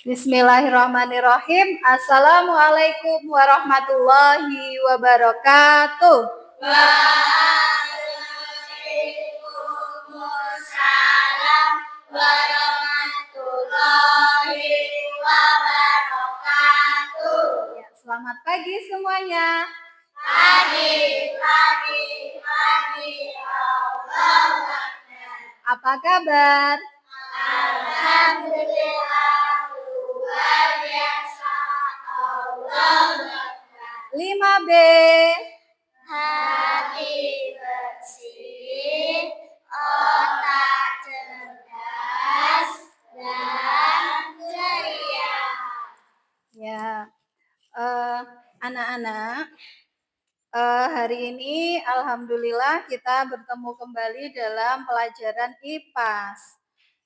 Bismillahirrahmanirrahim. Assalamualaikum warahmatullahi wabarakatuh. Waalaikumsalam warahmatullahi wabarakatuh. Ya, selamat pagi semuanya. Pagi. Apa kabar? Alhamdulillah, luar biasa. Allah 5B. hati bersih, otak cerdas, dan ceria. Ya, anak-anak, hari ini alhamdulillah kita bertemu kembali dalam pelajaran IPAS.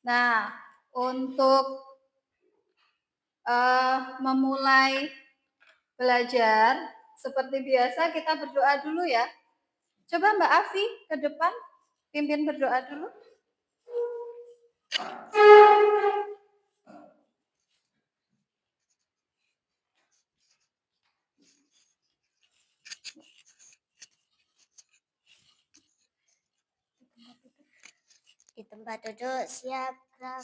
Nah, untuk memulai belajar, seperti biasa kita berdoa dulu ya. Coba Mbak Afi ke depan, pimpin berdoa dulu. Di tempat duduk siap gerak.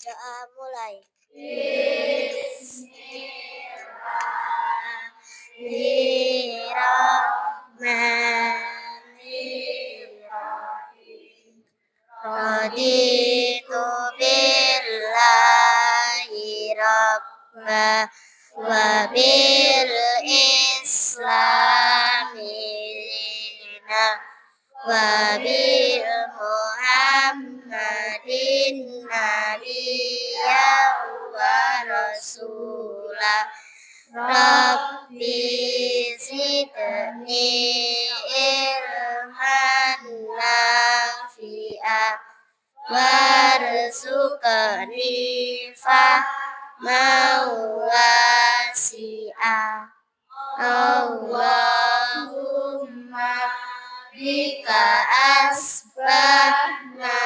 Doa mulai. Bismillahirrahmanirrahim. Raditu billahi rabba wa bil islami dina wa bi Muhammadin nabiyya wa rasulah. Rabbi zidni ilman nafi'a warzuqni fahman wasi'a. Allahumma bika asbahna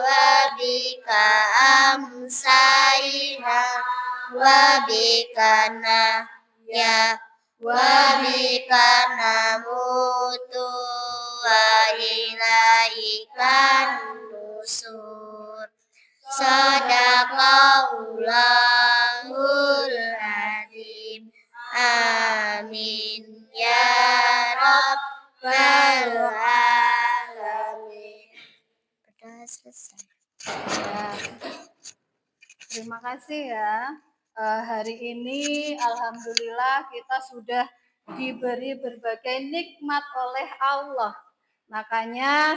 wa bika amsayna wa bika nahya wa bika namutu wa ilaikan nusur. Sadaqallahul azim. Amin ya rabbal alamin. Sudah selesai. Ya. Terima kasih ya. Hari ini alhamdulillah kita sudah diberi berbagai nikmat oleh Allah. Makanya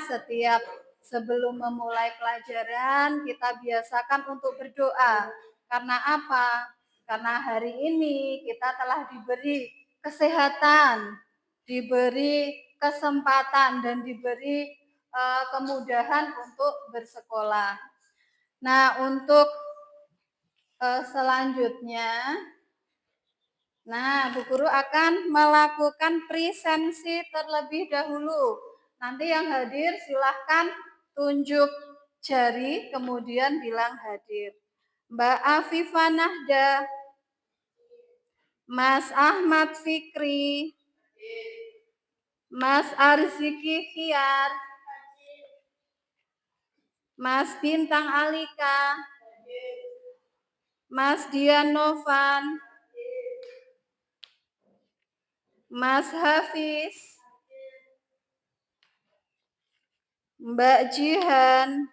sebelum memulai pelajaran kita biasakan untuk berdoa. Karena apa? Karena hari ini kita telah diberi kesehatan, diberi kesempatan dan diberi kemudahan untuk bersekolah. Nah, untuk selanjutnya, Bu Guru akan melakukan presensi terlebih dahulu. Nanti yang hadir silahkan tunjuk jari, kemudian bilang hadir. Mbak Afifah Nahda, Mas Ahmad Fikri, Mas Arziki Khiar, Mas Bintang Alika, Mas Dian Novan, Mas Hafiz, Mbak Jihan,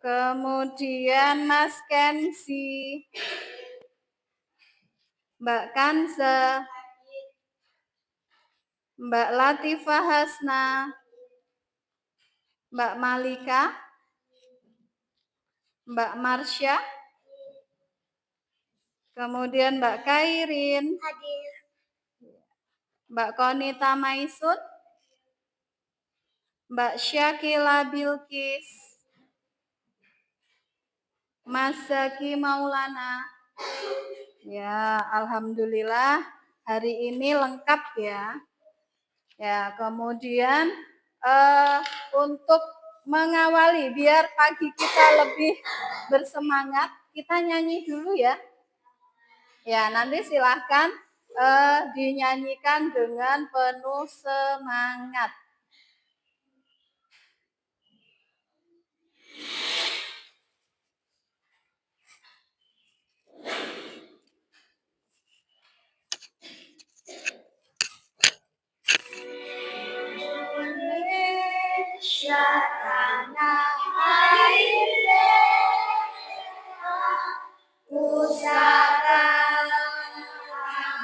kemudian Mas Kensi, Mbak Kanza, Mbak Latifah Hasna, Mbak Malika, Mbak Marsha, kemudian Mbak Kairin, Hadir. Mbak Konita Maisun, Mbak Syakila Bilkis, Mas Zaki Maulana. Ya, alhamdulillah hari ini lengkap ya. Ya, kemudian untuk mengawali biar pagi kita lebih bersemangat, kita nyanyi dulu ya. Ya, nanti silahkan dinyanyikan dengan penuh semangat. Indonesia tanah air pusaka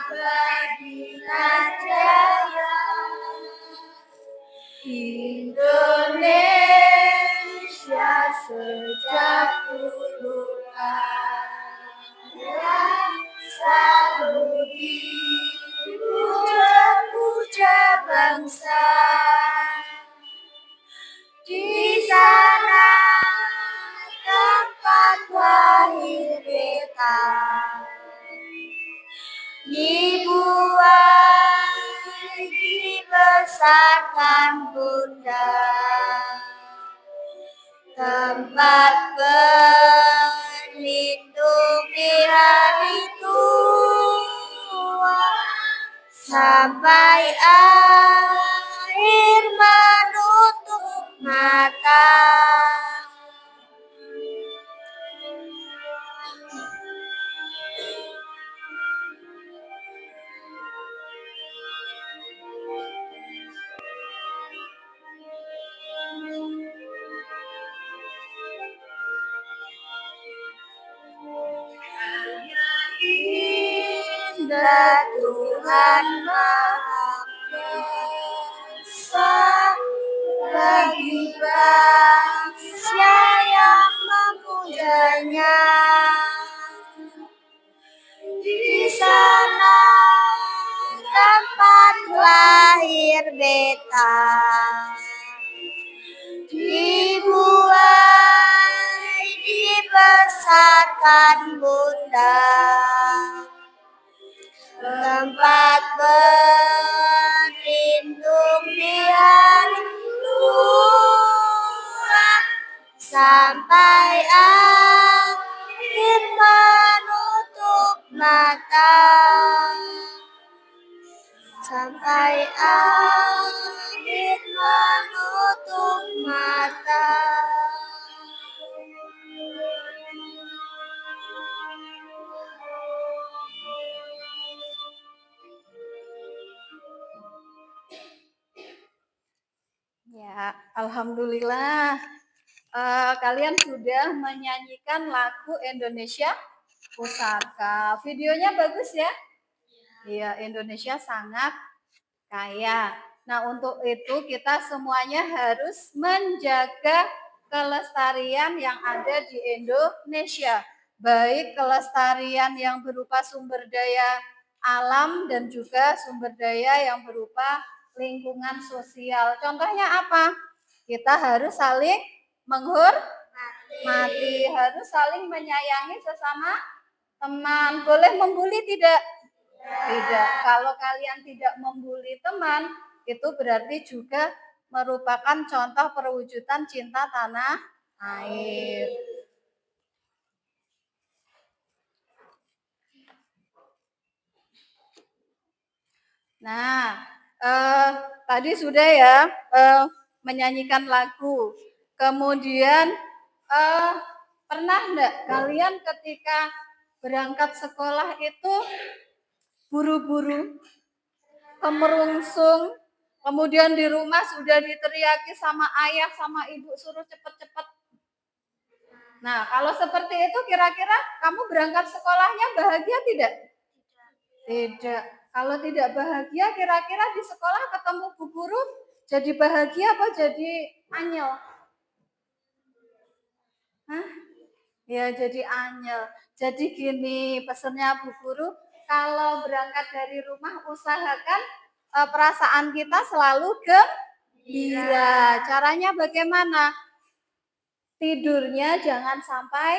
abadikan jaya. Indonesia sejak dulu selalu dipuja-puja bangsa. Di sana tempat lahir beta, dibuai dibesarkan bunda, tempat berlindung di hari tua, sampai akhir menutup mata. Indah Tuhan Maha Esa, bagi bangsa yang memujanya. Di sana tempat lahir beta, dibuai dibesarkan bunda, tempat berlindung di hari tua, sampai akhir menutup mata, sampai akhir menutup mata. Ya, alhamdulillah kalian sudah menyanyikan lagu Indonesia Pusaka. Videonya bagus ya? Iya, Indonesia sangat kaya. Nah, untuk itu kita semuanya harus menjaga kelestarian yang ada di Indonesia. Baik kelestarian yang berupa sumber daya alam dan juga sumber daya yang berupa lingkungan sosial. Contohnya apa? Kita harus saling menghormati, harus saling menyayangi sesama teman. Boleh membuli tidak? Tidak. Kalau kalian tidak membuli teman, itu berarti juga merupakan contoh perwujudan cinta tanah air. Nah, tadi sudah ya menyanyikan lagu. Kemudian pernah enggak kalian ketika berangkat sekolah itu buru-buru, kemerungsung, kemudian di rumah sudah diteriaki sama ayah sama ibu suruh cepet-cepet. Nah, kalau seperti itu kira-kira kamu berangkat sekolahnya bahagia tidak? Tidak. Kalau tidak bahagia, kira-kira di sekolah ketemu bu guru jadi bahagia apa jadi anyel? Hah? Ya, jadi anyel. Jadi gini, pesannya bu guru, kalau berangkat dari rumah usahakan perasaan kita selalu gembira. Caranya bagaimana? Tidurnya jangan sampai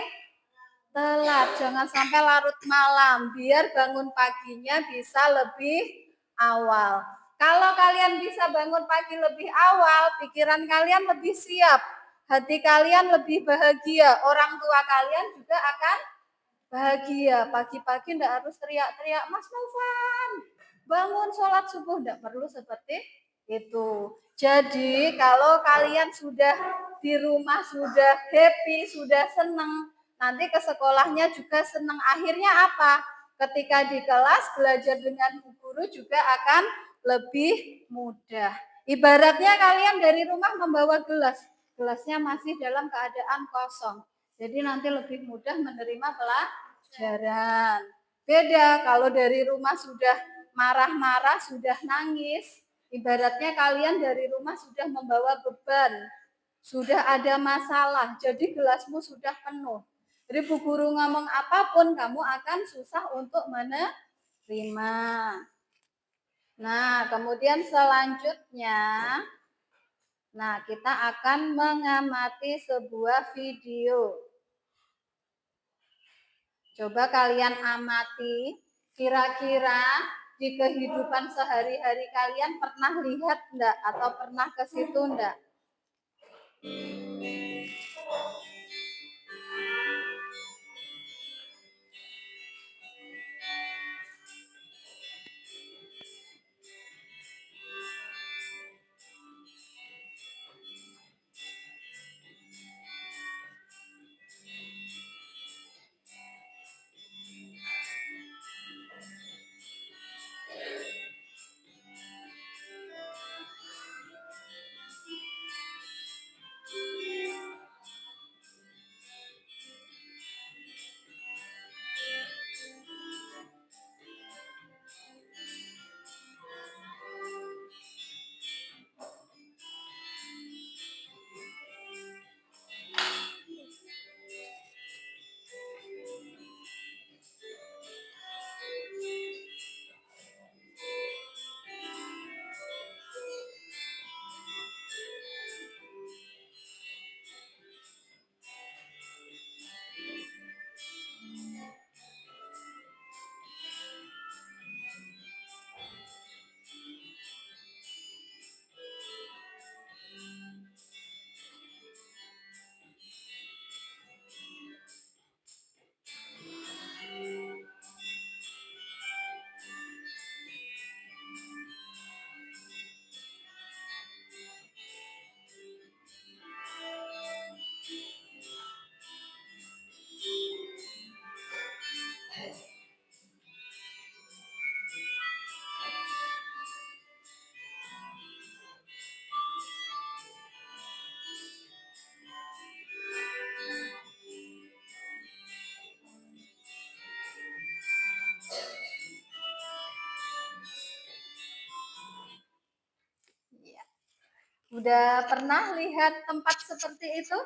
telat, jangan sampai larut malam, biar bangun paginya bisa lebih awal. Kalau kalian bisa bangun pagi lebih awal, pikiran kalian lebih siap. hati kalian lebih bahagia, orang tua kalian juga akan bahagia. Pagi-pagi ndak harus teriak-teriak, Mas Novan, bangun sholat subuh, ndak perlu seperti itu. Jadi kalau kalian sudah di rumah sudah happy, sudah senang, nanti ke sekolahnya juga senang. Akhirnya apa? Ketika di kelas belajar dengan guru juga akan lebih mudah. Ibaratnya kalian dari rumah membawa gelas, gelasnya masih dalam keadaan kosong. Jadi nanti lebih mudah menerima pelajaran. Beda kalau dari rumah sudah marah-marah, sudah nangis, ibaratnya kalian dari rumah sudah membawa beban, sudah ada masalah, jadi gelasmu sudah penuh. Jadi Bu Guru ngomong apapun, kamu akan susah untuk menerima. Nah, kemudian selanjutnya, nah kita akan mengamati sebuah video. Coba kalian amati, kira-kira di kehidupan sehari-hari kalian pernah lihat enggak atau pernah ke situ enggak? Udah pernah lihat tempat seperti itu?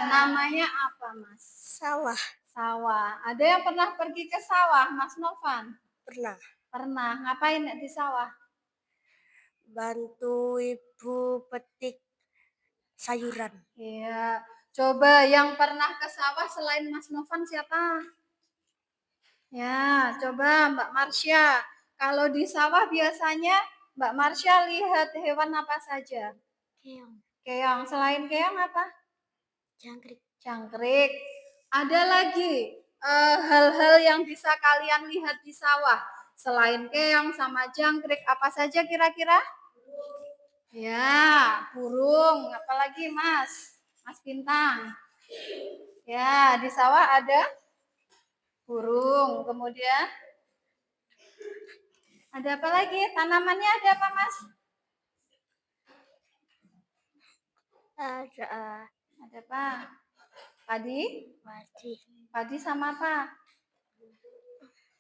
Namanya apa, Mas? Sawah. Sawah. Ada yang pernah pergi ke sawah, Mas Novan? Pernah. Pernah. Ngapain di sawah? Bantu ibu petik sayuran. Iya. Coba yang pernah ke sawah selain Mas Novan siapa? Ya, coba Mbak Marsha. Kalau di sawah biasanya Mbak Marsha lihat hewan apa saja? Keong. Keong. Selain keong apa? Jangkrik. Jangkrik. Ada lagi hal-hal yang bisa kalian lihat di sawah. Selain keong sama jangkrik, apa saja kira-kira? Ya, burung. Apalagi Mas? Mas Bintang. Ya, di sawah ada burung. Kemudian ada apa lagi? Tanamannya ada apa, Mas? Ada Ada apa? Padi? padi. Padi sama apa?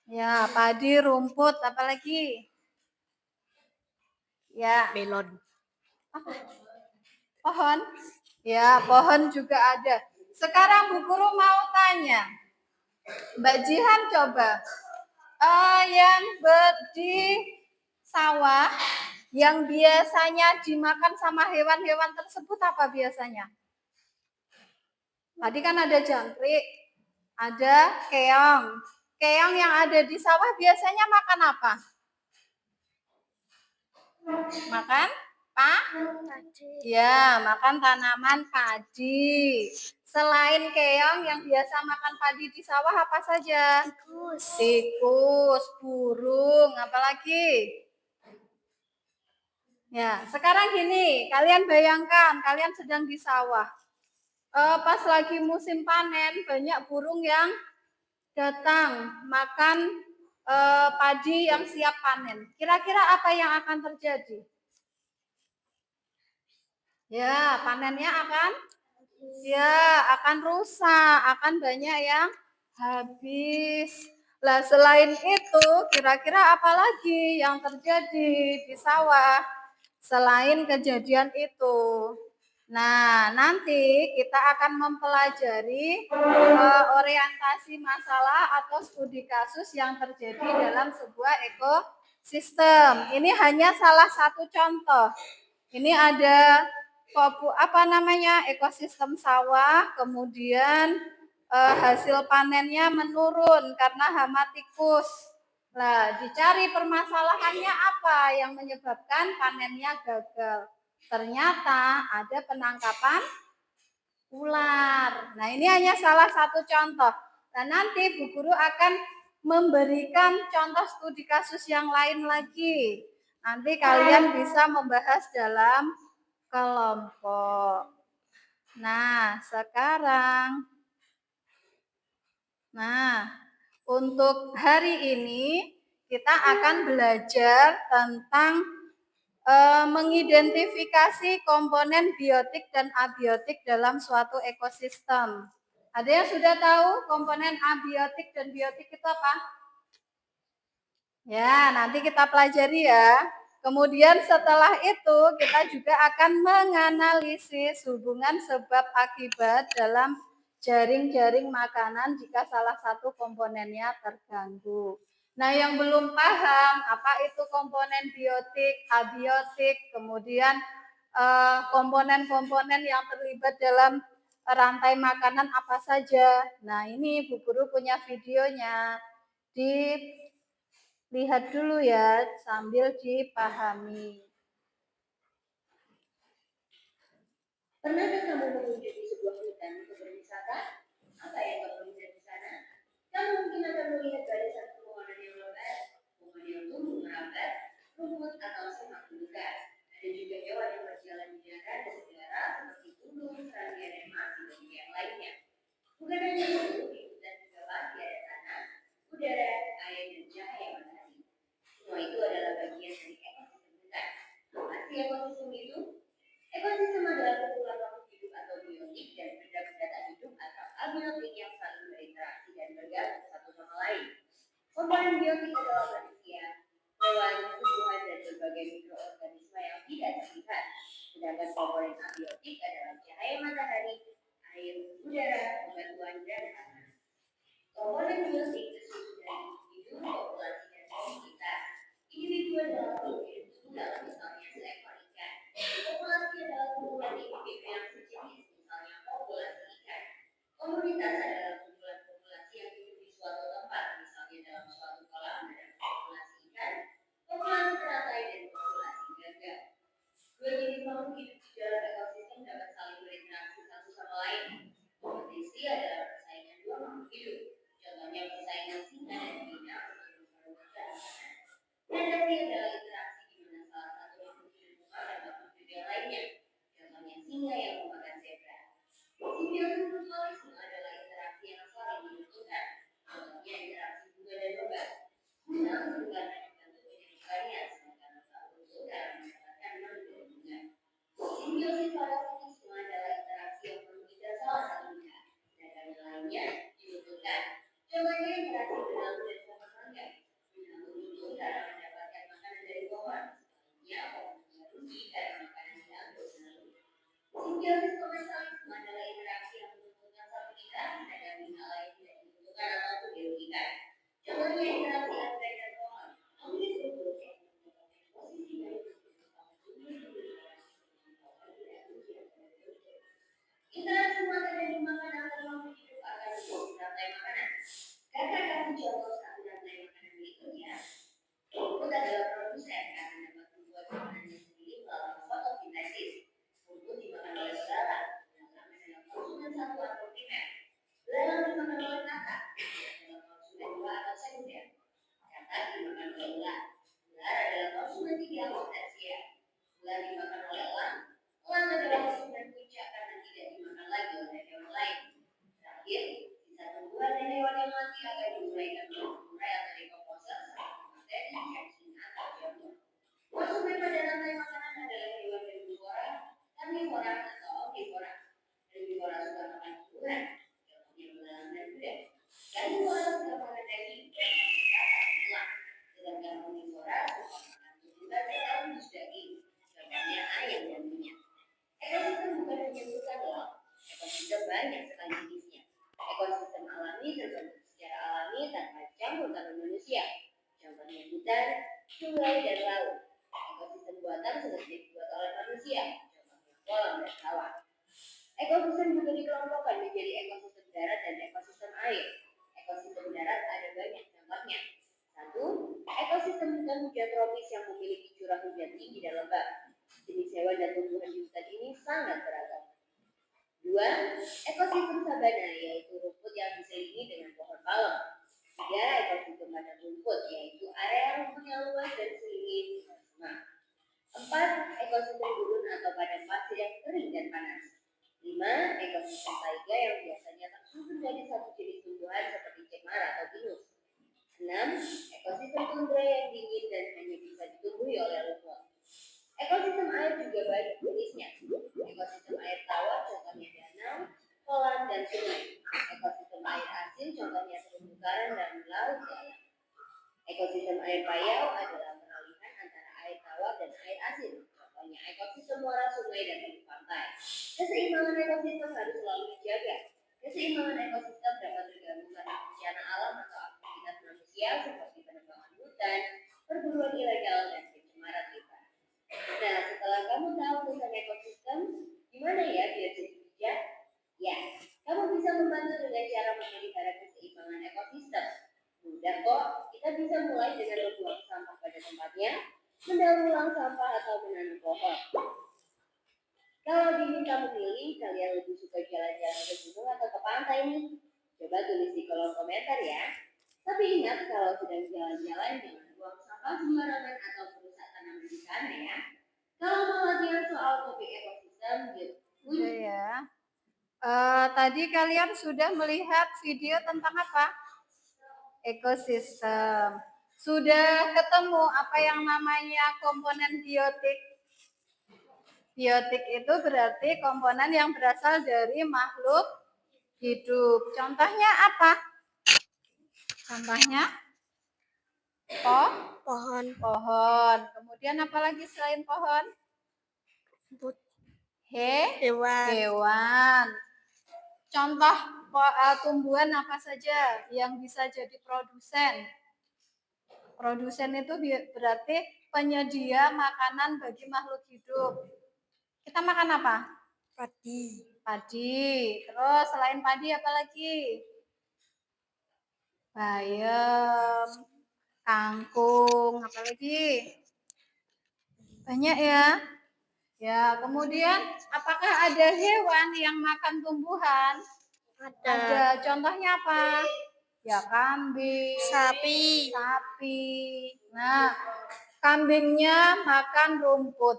Ya, padi, rumput, apalagi? Ya. Melon. Apa? Pohon? Ya, pohon juga ada. Sekarang Bu Guru mau tanya. Mbak Jihan coba. Yang di sawah yang biasanya dimakan sama hewan-hewan tersebut apa biasanya? Tadi kan ada jangkrik, ada keong. Keong yang ada di sawah biasanya makan apa? Makan Padi. Ya, makan tanaman padi. Selain keong yang biasa makan padi di sawah apa saja? Tikus. Tikus, burung, apalagi? Ya, sekarang gini, kalian bayangkan, kalian sedang di sawah. Pas lagi musim panen, banyak burung yang datang makan padi yang siap panen. Kira-kira apa yang akan terjadi? Ya, panennya akan rusak, akan banyak yang habis. Lah selain itu, kira-kira apa lagi yang terjadi di sawah selain kejadian itu? Nah, nanti kita akan mempelajari orientasi masalah atau studi kasus yang terjadi dalam sebuah ekosistem. Ini hanya salah satu contoh. Ini ada ekosistem sawah, kemudian hasil panennya menurun karena hama tikus. Nah, dicari permasalahannya apa yang menyebabkan panennya gagal. Ternyata ada penangkapan ular. Nah, ini hanya salah satu contoh. Dan nanti Bu Guru akan memberikan contoh studi kasus yang lain lagi. Nanti kalian bisa membahas dalam kelompok. Nah, sekarang untuk hari ini kita akan belajar tentang mengidentifikasi komponen biotik dan abiotik dalam suatu ekosistem. Ada yang sudah tahu komponen abiotik dan biotik itu apa? Ya, nanti kita pelajari ya. Kemudian setelah itu kita juga akan menganalisis hubungan sebab akibat dalam jaring-jaring makanan jika salah satu komponennya terganggu. Nah, yang belum paham apa itu komponen biotik, abiotik, kemudian komponen-komponen yang terlibat dalam rantai makanan apa saja. Nah, ini Bu Guru punya videonya. Dilihat dulu ya sambil dipahami. Pernahkah kamu mengunjungi sebuah hutan untuk berwisata? Apa yang kamu lihat di sana? Kamu mungkin akan melihat barisan pepohonan yang lebat, pohon yang tumbuh merapat, rumput atau semak belukar. Ada juga hewan yang berjalan di darat dan udara seperti burung, serangga, dan masih banyak yang lainnya. Bukan hanya itu, di hutan juga pasti ada tanah, udara, air, dan cahaya matahari. Semua itu adalah bagian dari ekosistem hutan. Apa sih ekosistem itu? Ekosistem adalah kumpulan makhluk hidup atau biotik dan benda-benda tak hidup atau abiotik yang saling berinteraksi dan bergabung satu sama lain. Komponen biotik adalah manusia, hewan, tumbuhan, dan berbagai mikroorganisme yang tidak terlihat. Sedangkan komponen abiotik adalah cahaya matahari, air, udara, batuan, dan tanah. Komponen biotik tersusun dari individu, populasi, dan komunitas. Individu adalah makhluk hidup tunggal, misalnya seekor ikan. Populasi adalah kumpulan individu yang sejenis, misalnya populasi ikan. Komunitas adalah kumpulan populasi yang hidup di suatu tempat, misalnya dalam suatu kolam ada populasi ikan, populasi teratai, dan populasi gagak. Dua jenis makhluk hidup di dalam ekosistem dapat saling berinteraksi satu sama lain. Kompetisi adalah persaingan dua makhluk hidup. Contohnya persaingan singa dan hina untuk merebutkan makanan. Predasi adalah interaksi di mana salah satu makhluk hidup memakan makhluk hidup yang lainnya. Contohnya singa yang memakan zebra. Simbiosis mutualisme adalah interaksi yang saling menguntungkan. Contohnya interaksi bunga dan logam. Bunga bukan hanya membantu penyedikannya, sedangkan logam untung karena mendapatkan madu dari bunga. Simbiosis parasitisme adalah interaksi yang merugikan salah satu pihak, sedangkan yang lainnya diuntungkan. Contohnya interaksi benalu dan pohon mangga. Benalu untung karena mendapatkan makanan dari pohon, sebaliknya pohon mangga rugi karena makanan diambil benalu. Simbiosis komensalisme adalah interaksi yang menguntungkan satu pihak, sedangkan pihak lain tidak diuntungkan ataupun dirugikan. Contohnya interaksi anggrek dan pohon. Anggrek untung yang mendapatkan posisi baik untuk bersama tumbuh di lingkungan pohon tidak rugi atau dirugikan. Interaksi makan dan dimakan antar makhluk hidup akan menjadi rantai makanan. Kakak kasih contoh satu rantai makanan berikutnya. Rumput adalah produsen karena dapat membuat makanannya sendiri melalui fotosintesa. dimakan oleh kakak adalah konsumen dua atau sekunder. Kakak dimakan oleh ular. Ular adalah konsumen tiga atau tersier. Ular dimakan oleh elang. Elang adalah konsumen puncak karena tidak dimakan lagi oleh hewan lain. Terakhir, sisa tumbuhan dan hewan yang mati akan diuraikan oleh pengurai atau dekomposer seperti bakteri, cacing, atau jamur. Konsumen pada rantai makanan adalah hewan herbivora, karnivora, atau omnivora. Herbivora suka makan tumbuhan, contohnya belalang dan kuda. Karnivora suka makan daging, contohnya elang. Sedangkan omnivora suka makan tumbuhan serta jenis daging, contohnya ayam dan minyak. Ekosistem bukan hanya hutan loh, ekosistem banyak sekali jenisnya. Ekosistem alami terbentuk secara alami tanpa campur tangan manusia, contohnya hutan, sungai, dan laut. Ekosistem buatan seperti dibuat oleh manusia, contohnya kolam dan sawah. Ekosistem juga dikelompokkan menjadi ekosistem darat dan ekosistem air. Ekosistem darat ada banyak contohnya. 1. Ekosistem hutan hujan tropis yang memiliki curah hujan tinggi dan lebat. Jenis hewan dan tumbuhan di hutan ini sangat beragam. 2. Ekosistem sabana, yaitu rumput yang diselimuti dengan pohon palem. 3. Ekosistem padang rumput, yaitu area rumput yang luas dan diselimuti dengan semak. 4. Ekosistem gurun atau padang pasir yang kering dan panas. 5. Ekosistem taiga yang biasanya tersusun dari satu jenis tumbuhan seperti cemara atau pinus. 6. Ekosistem tundra yang dingin dan hanya bisa ditumbuhi oleh lumut. Ekosistem air juga banyak jenisnya. Ekosistem air tawar contohnya danau, kolam, dan sungai. Ekosistem air asin contohnya terumbu karang dan laut dalam. Ekosistem air payau adalah peralihan antara air tawar dan air asin. Contohnya ekosistem muara sungai dan teluk pantai. Keseimbangan ekosistem harus selalu dijaga. Keseimbangan ekosistem dapat terganggu karena bencana alam atau aktivitas manusia seperti penebangan hutan, perburuan ilegal, dan pencemaran lingkungan. Nah, setelah kamu tahu tentang ekosistem, gimana ya biar jadi bijak? Ya, kamu bisa membantu dengan cara memelihara keseimbangan ekosistem. Mudah kok, kita bisa mulai dengan membuang sampah pada tempatnya, mendaur ulang sampah atau menanam pohon. Kalau diminta memilih, kalian lebih suka jalan-jalan ke gunung atau ke pantai nih? Coba tulis di kolom komentar ya. Tapi ingat, kalau sedang jalan-jalan, jangan buang sampah sembarangan atau merusak tanaman di sana ya. Kalau mau latihan soal topik ekosistem, Udah ya. Tadi kalian sudah melihat video tentang apa? Ekosistem. Sudah ketemu apa yang namanya komponen biotik? Biotik itu berarti komponen yang berasal dari makhluk hidup. Contohnya apa? Contohnya? Pohon. Pohon. Kemudian apa lagi selain pohon? Hewan. Hewan. Contoh tumbuhan apa saja yang bisa jadi produsen? Produsen itu berarti penyedia makanan bagi makhluk hidup. Kita makan apa? Padi. Padi. Terus selain padi apa lagi? Bayam, kangkung, apa lagi? Banyak ya. Ya, kemudian apakah ada hewan yang makan tumbuhan? Ada. Contohnya apa? Ya, kambing, Sapi. Nah, kambingnya makan rumput.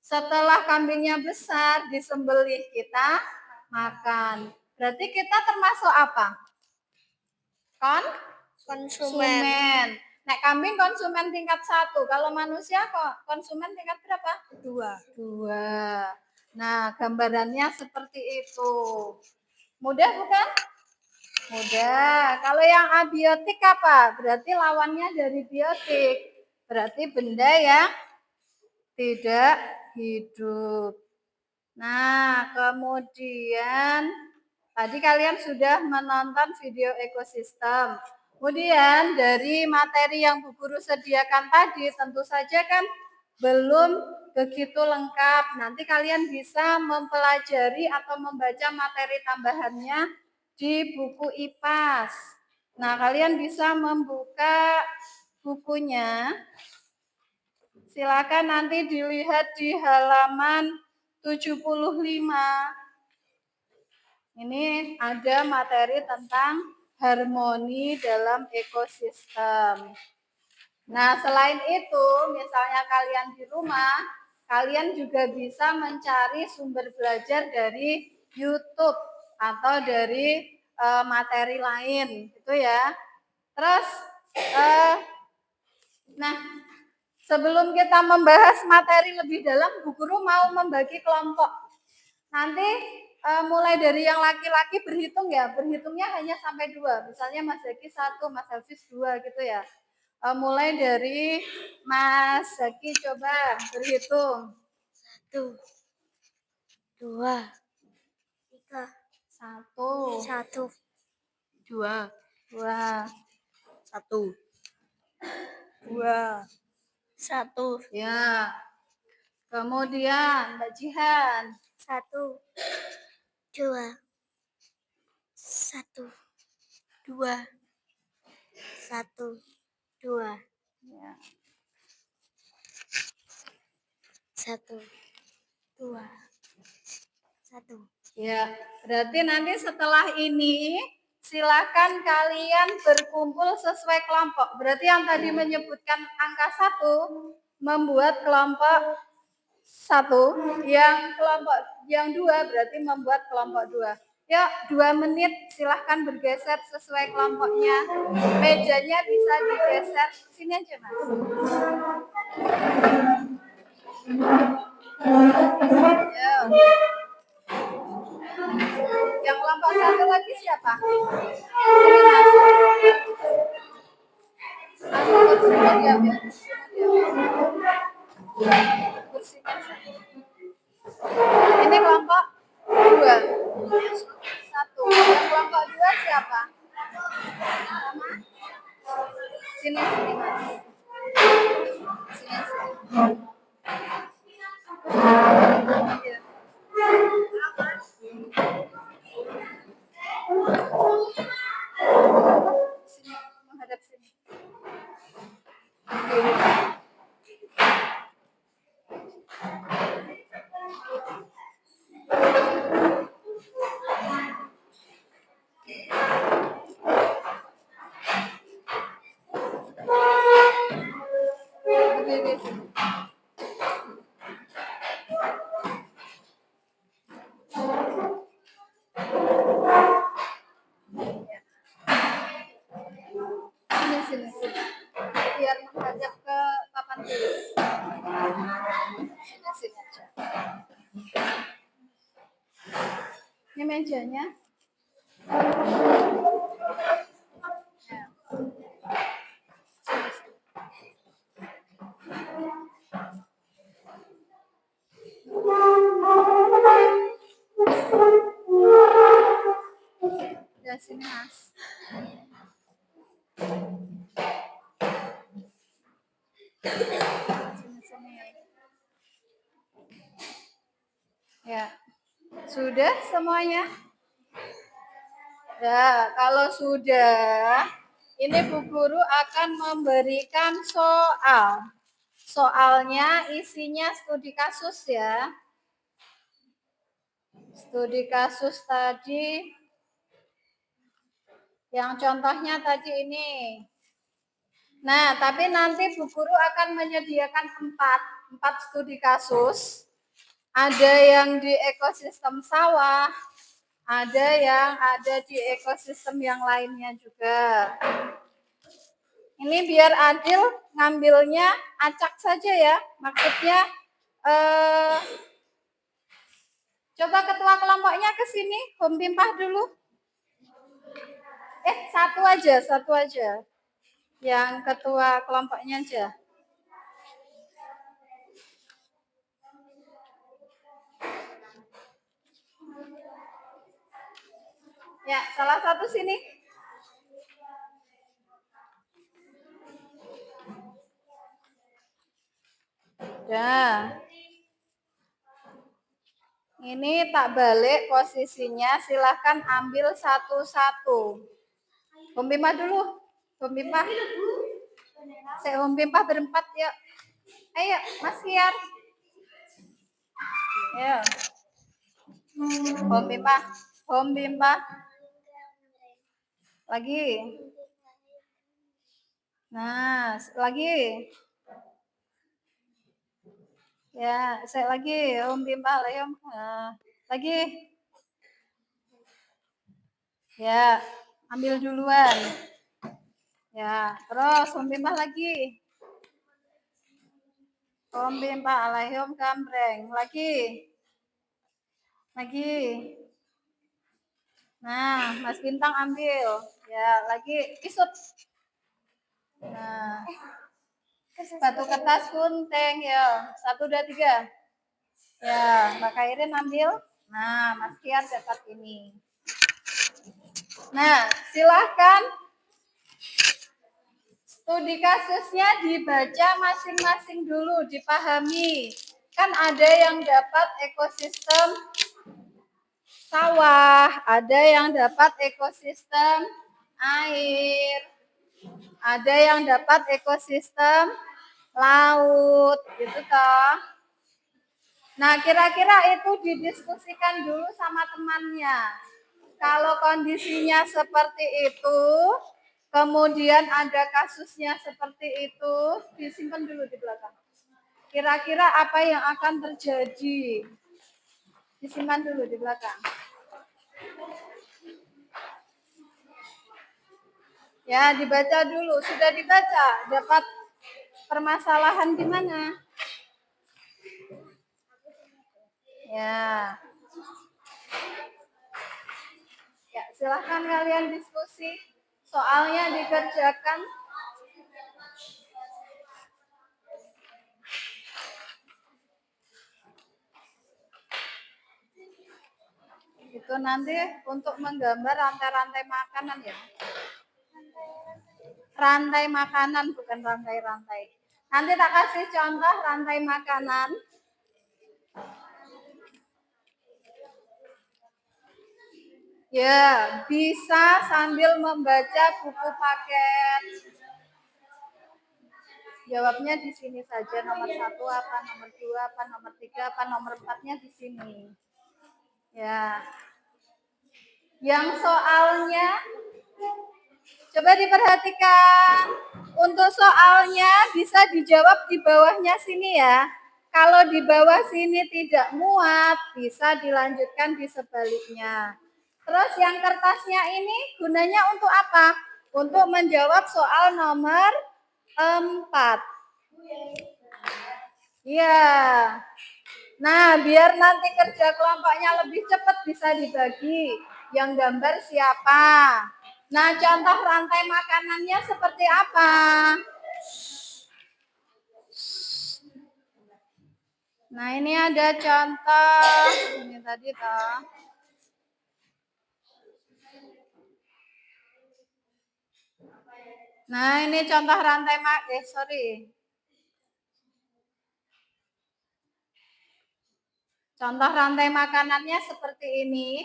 Setelah kambingnya besar, disembelih, kita makan. Berarti kita termasuk apa? Konsumen. Nek kambing konsumen tingkat 1. Kalau manusia kok konsumen tingkat berapa? 2. Nah, gambarannya seperti itu. Mudah bukan? Mudah. Kalau yang abiotik apa? Berarti lawannya dari biotik. Berarti benda yang tidak hidup. Nah, kemudian tadi kalian sudah menonton video ekosistem. Kemudian dari materi yang Bu Guru sediakan tadi tentu saja kan belum begitu lengkap. Nanti kalian bisa mempelajari atau membaca materi tambahannya di buku IPAS. Nah, kalian bisa membuka bukunya. Silakan nanti dilihat di halaman 75. Ini ada materi tentang harmoni dalam ekosistem. Nah, selain itu, misalnya kalian di rumah, kalian juga bisa mencari sumber belajar dari YouTube atau dari materi lain, gitu ya. Terus, nah, sebelum kita membahas materi lebih dalam, Bu Guru mau membagi kelompok. Nanti mulai dari yang laki-laki berhitung ya, berhitungnya hanya sampai 2. Misalnya Mas Zaki 1, Mas Hafiz 2 gitu ya. Mulai dari Mas Zaki coba berhitung. 1, 2, 3, 1, 1, 2, 1, 2, 1, ya. Kemudian Mbak Jihan. 1, 2, 1, 2, 1, 2, Ya. 1, 2, 1. Ya, berarti nanti setelah ini silakan kalian berkumpul sesuai kelompok. Berarti yang tadi menyebutkan angka 1 membuat kelompok 1, yang kelompok yang 2 berarti membuat kelompok 2. Yuk, 2 menit silahkan bergeser sesuai kelompoknya. Mejanya bisa digeser sini aja, Mas. Yuk. Yang kelompok 1 lagi siapa? Sini, Mas. Mas, kursinya diambil. Kursinya satu. Ini kelompok 2. 1. Yang kelompok 2 siapa? Sama? Sini, Mas. Sini. Iya. Sini, menghadap sini. Berdiri. Sini. Biar menghadap ke papan tulis. Sini aja. Ini mejanya. Ya. Ya, sini, Mas. Sini. Ya. Sudah semuanya? Ya, kalau sudah, ini Bu Guru akan memberikan soal. Soalnya isinya studi kasus ya. Studi kasus tadi, yang contohnya tadi ini. Nah, tapi nanti Bu Guru akan menyediakan 4 studi kasus. Ada yang di ekosistem sawah, ada yang ada di ekosistem yang lainnya juga. Ini biar adil ngambilnya acak saja ya. Maksudnya coba ketua kelompoknya ke sini, Om Pimpah dulu. Satu aja. Yang ketua kelompoknya aja. Ya, salah satu sini. Dah. Ini tak balik posisinya, silahkan ambil satu-satu. Om Pimpah dulu. Om Pimpah. Om Pimpah berempat ya. Ayo, Mas Hiar. Ayo. Om Pimpah. Home Bimpa. Lagi. Nah, lagi. Ya, saya lagi. Home Bimpa, Layom. Nah, lagi. Ya, ambil duluan. Ya, terus Home Bimpa lagi. Home Bimpa, Alayom Kambreng. Lagi. Lagi. Nah, Mas Bintang ambil. Ya, lagi isut. Nah, batu kertas kunteng ya. 1, 2, 3. Ya, Mbak Kairin ambil. Nah, Mas Kian dapat ini. Nah, silahkan studi kasusnya dibaca masing-masing dulu, dipahami. Kan ada yang dapat ekosistem sawah, ada yang dapat ekosistem air, ada yang dapat ekosistem laut, gitu toh. Nah, kira-kira itu didiskusikan dulu sama temannya. Kalau kondisinya seperti itu, kemudian ada kasusnya seperti itu, disimpan dulu di belakang. Kira-kira apa yang akan terjadi? Disimpan dulu di belakang. Ya, dibaca dulu. Sudah dibaca, dapat permasalahan di mana? Ya. Ya, silahkan kalian diskusi. Soalnya dikerjakan. Itu nanti untuk menggambar rantai-rantai makanan ya. Rantai makanan, bukan rantai-rantai. Nanti tak kasih contoh rantai makanan. Ya, bisa sambil membaca buku paket. Jawabnya di sini saja, nomor 1 apa, nomor 2 apa, nomor 3 apa, nomor 4-nya di sini. Ya. Yang soalnya coba diperhatikan. Untuk soalnya bisa dijawab di bawahnya sini ya. Kalau di bawah sini tidak muat, bisa dilanjutkan di sebaliknya. Terus yang kertasnya ini gunanya untuk apa? Untuk menjawab soal nomor 4. Iya. Nah, biar nanti kerja kelompoknya lebih cepat bisa dibagi. Yang gambar siapa? Nah, contoh rantai makanannya seperti apa? Nah, ini ada contoh. Ini tadi toh. Nah, ini contoh rantai Contoh rantai makanannya seperti ini.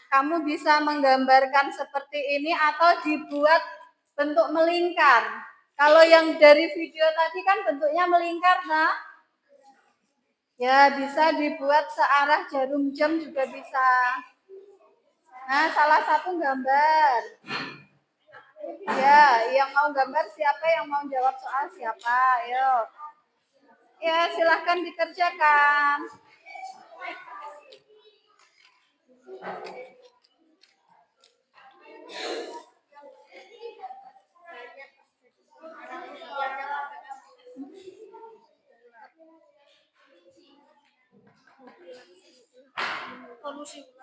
Kamu bisa menggambarkan seperti ini atau dibuat bentuk melingkar. Kalau yang dari video tadi kan bentuknya melingkar, nah. Ya, bisa dibuat searah jarum jam juga bisa. Nah, salah satu gambar. Ya, yang mau gambar siapa, yang mau jawab soal siapa? Ayo. Ya, silahkan dikerjakan.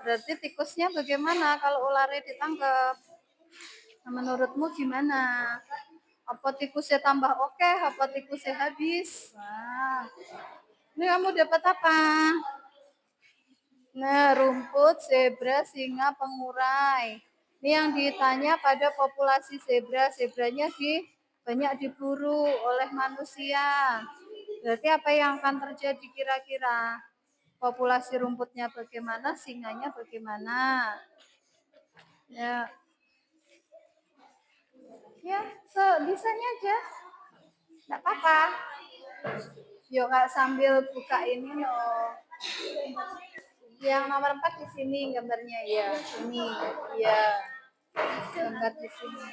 Berarti tikusnya bagaimana kalau ularnya ditangkap? Nah, menurutmu gimana? Apa tikusnya tambah oke, apa tikusnya habis? Nah, ini kamu dapat apa? Nah, rumput, zebra, singa, pengurai. Ini yang ditanya pada populasi zebra. Zebranya banyak diburu oleh manusia. Berarti apa yang akan terjadi kira-kira? Populasi rumputnya bagaimana, singanya bagaimana? Ya, ya, sebisanya aja. Enggak apa-apa. Yuk Kak sambil buka ini loh. Yang nomor 4 di sini gambarnya ya. Ini. Ya. Gambar di sini.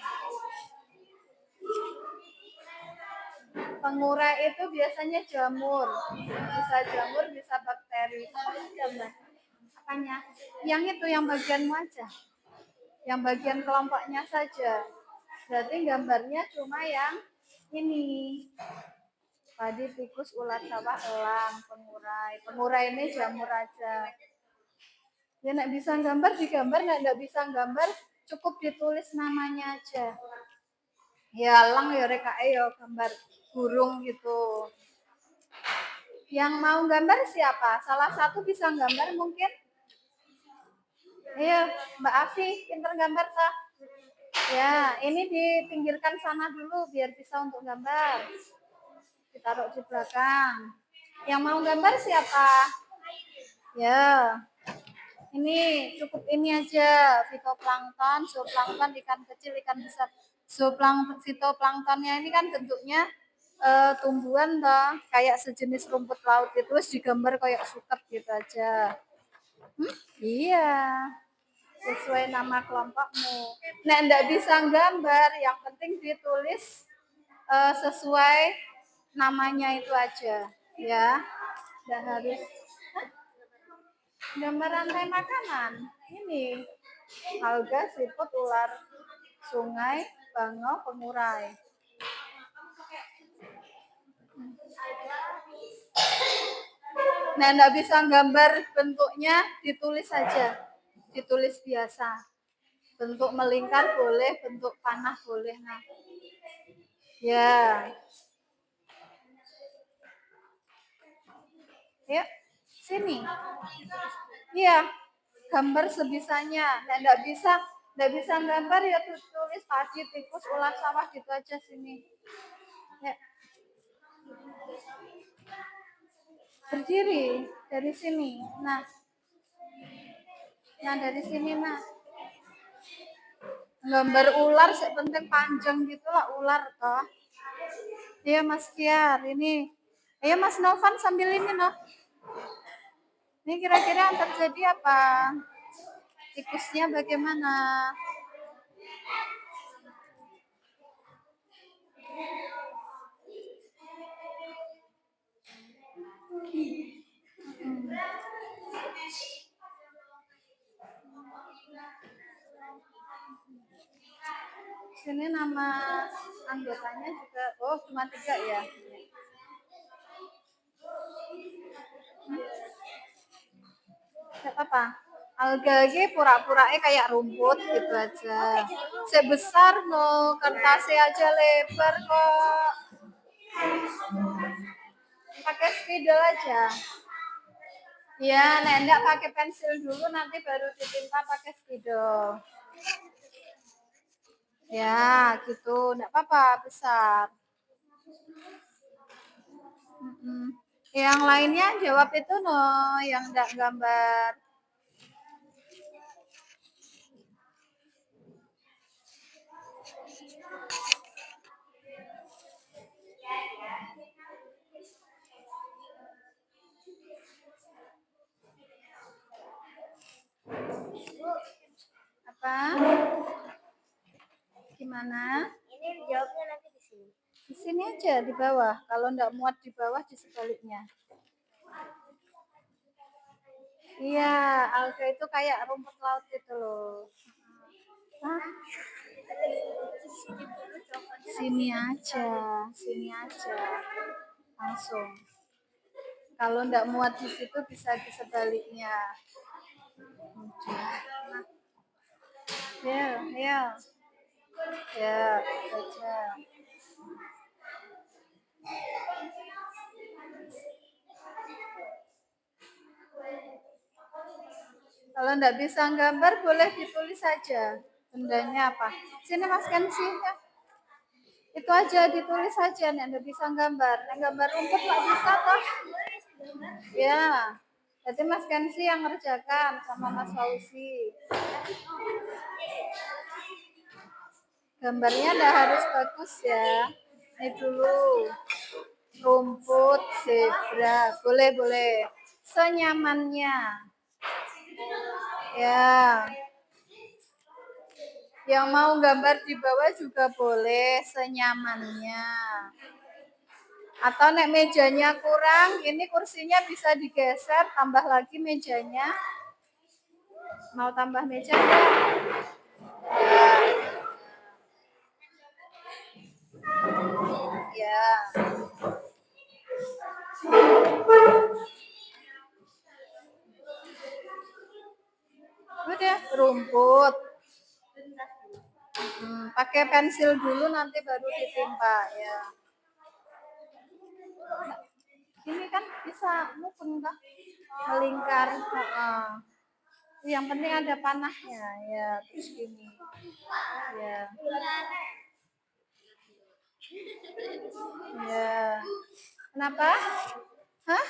Pengurai itu biasanya jamur. Bisa jamur, bisa bakteri. Apa gambar? Apanya? Yang itu yang bagianmu aja. Yang bagian kelompoknya saja. Berarti gambarnya cuma yang ini. Tadi tikus, ulat sawah, elang, pengurai. Pengurai ini jamur aja. Ya nak bisa gambar digambar, nak bisa gambar cukup ditulis namanya aja. Ya elang ya rekae ya gambar burung gitu. Yang mau gambar siapa? Salah satu bisa gambar mungkin? Iya, Mbak Afi, pinter gambar kah? Ya, ini dipinggirkan sana dulu biar bisa untuk gambar. Ditaruh di belakang. Yang mau gambar siapa? Ya, ini cukup ini aja. Fitoplankton, zooplankton, ikan kecil, ikan besar. Fitoplanktonnya ini kan bentuknya tumbuhan toh, kayak sejenis rumput laut itu, terus digambar kayak suket gitu aja. Iya, sesuai nama kelompokmu. Nah, enggak bisa gambar, yang penting ditulis sesuai namanya itu aja, ya. Enggak harus gambar rantai makanan. Ini alga, siput, ular sungai, bangau, pengurai. Nah, enggak bisa gambar bentuknya, ditulis saja. Ditulis biasa. Bentuk melingkar boleh, bentuk panah boleh. Nah, ya. Yuk, sini. Iya, gambar sebisanya. Nah, enggak bisa gambar ya tulis tadi tikus, ulat sawah gitu aja sini. Ya. Berdiri dari sini. Nah, dari sini nah. Gambar ular penting panjang gitu lah ular toh. Iya Mas Kiar, ini. Ayo Mas Novan sambil ini noh. Ini kira-kira yang terjadi apa? Tikusnya bagaimana? Sini nama anggotanya juga, oh cuma 3 ya. Gak apa-apa. Alga pura-puranya kayak rumput gitu aja. Sebesar no, kertasnya aja lebar kok. Pakai spidol aja. Ya, nah enggak pakai pensil dulu, nanti baru ditinta pakai spidol. Ya, gitu. Enggak apa-apa, besar. Yang lainnya jawab itu no, yang enggak gambar. Apa? Gimana? Ini jawabnya nanti di sini. Di sini aja di bawah. Kalau enggak muat di bawah di sebaliknya. Iya, alga itu kayak rumput laut gitu loh. Hah? Sini aja, langsung. Kalau enggak muat di situ bisa di sebaliknya. Ya, ya, ya, aja. Kalau enggak bisa gambar boleh ditulis saja. Bendanya apa? Sini Mas Kensi ya. Itu aja ditulis saja, nek bisa gambar. Nek gambar rumput nggak bisa toh? Ya. Jadi Mas Kensi yang ngerjakan sama Mas Fauzi. Gambarnya nggak harus bagus ya. Ini dulu. Rumput, zebra. Boleh. Senyamannya. Ya. Yang mau gambar di bawah juga boleh senyamannya. Atau nek mejanya kurang, ini kursinya bisa digeser, tambah lagi mejanya. Mau tambah meja enggak? Ya. Udah, rumput. Pakai pensil dulu nanti baru ditimpa ya. Ini kan bisa mukun kan? Melingkar. Yang penting ada panahnya ya, terus gini. Ya. Ya. Kenapa? Hah?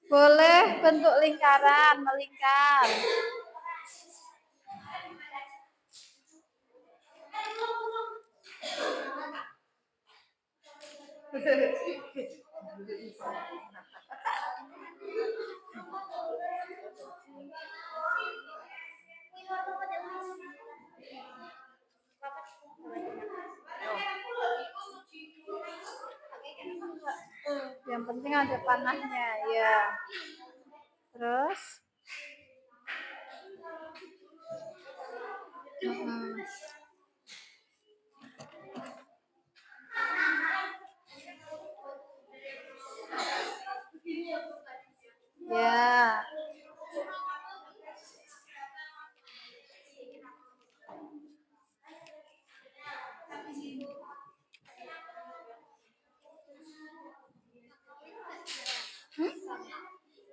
Boleh bentuk lingkaran, melingkar. Yang penting ada panahnya ya. Terus ya.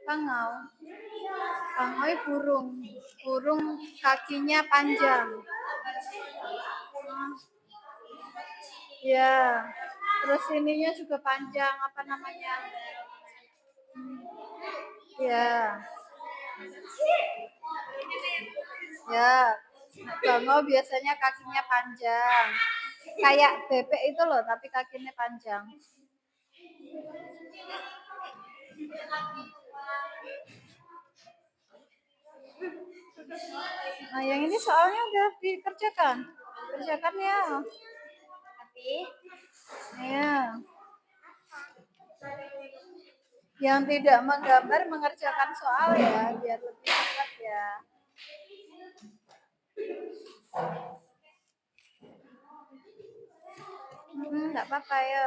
Pangau. Pangau burung. Burung kakinya panjang. Ya. Terus ininya juga panjang, apa namanya? Ya. Ya. Bangau biasanya kakinya panjang. Kayak bebek itu loh, tapi kakinya panjang. Nah, yang ini soalnya udah dikerjakan. Kerjakan ya. Tapi Ya. Yang tidak menggambar mengerjakan soal ya, biar lebih cepat ya. Enggak apa-apa ya.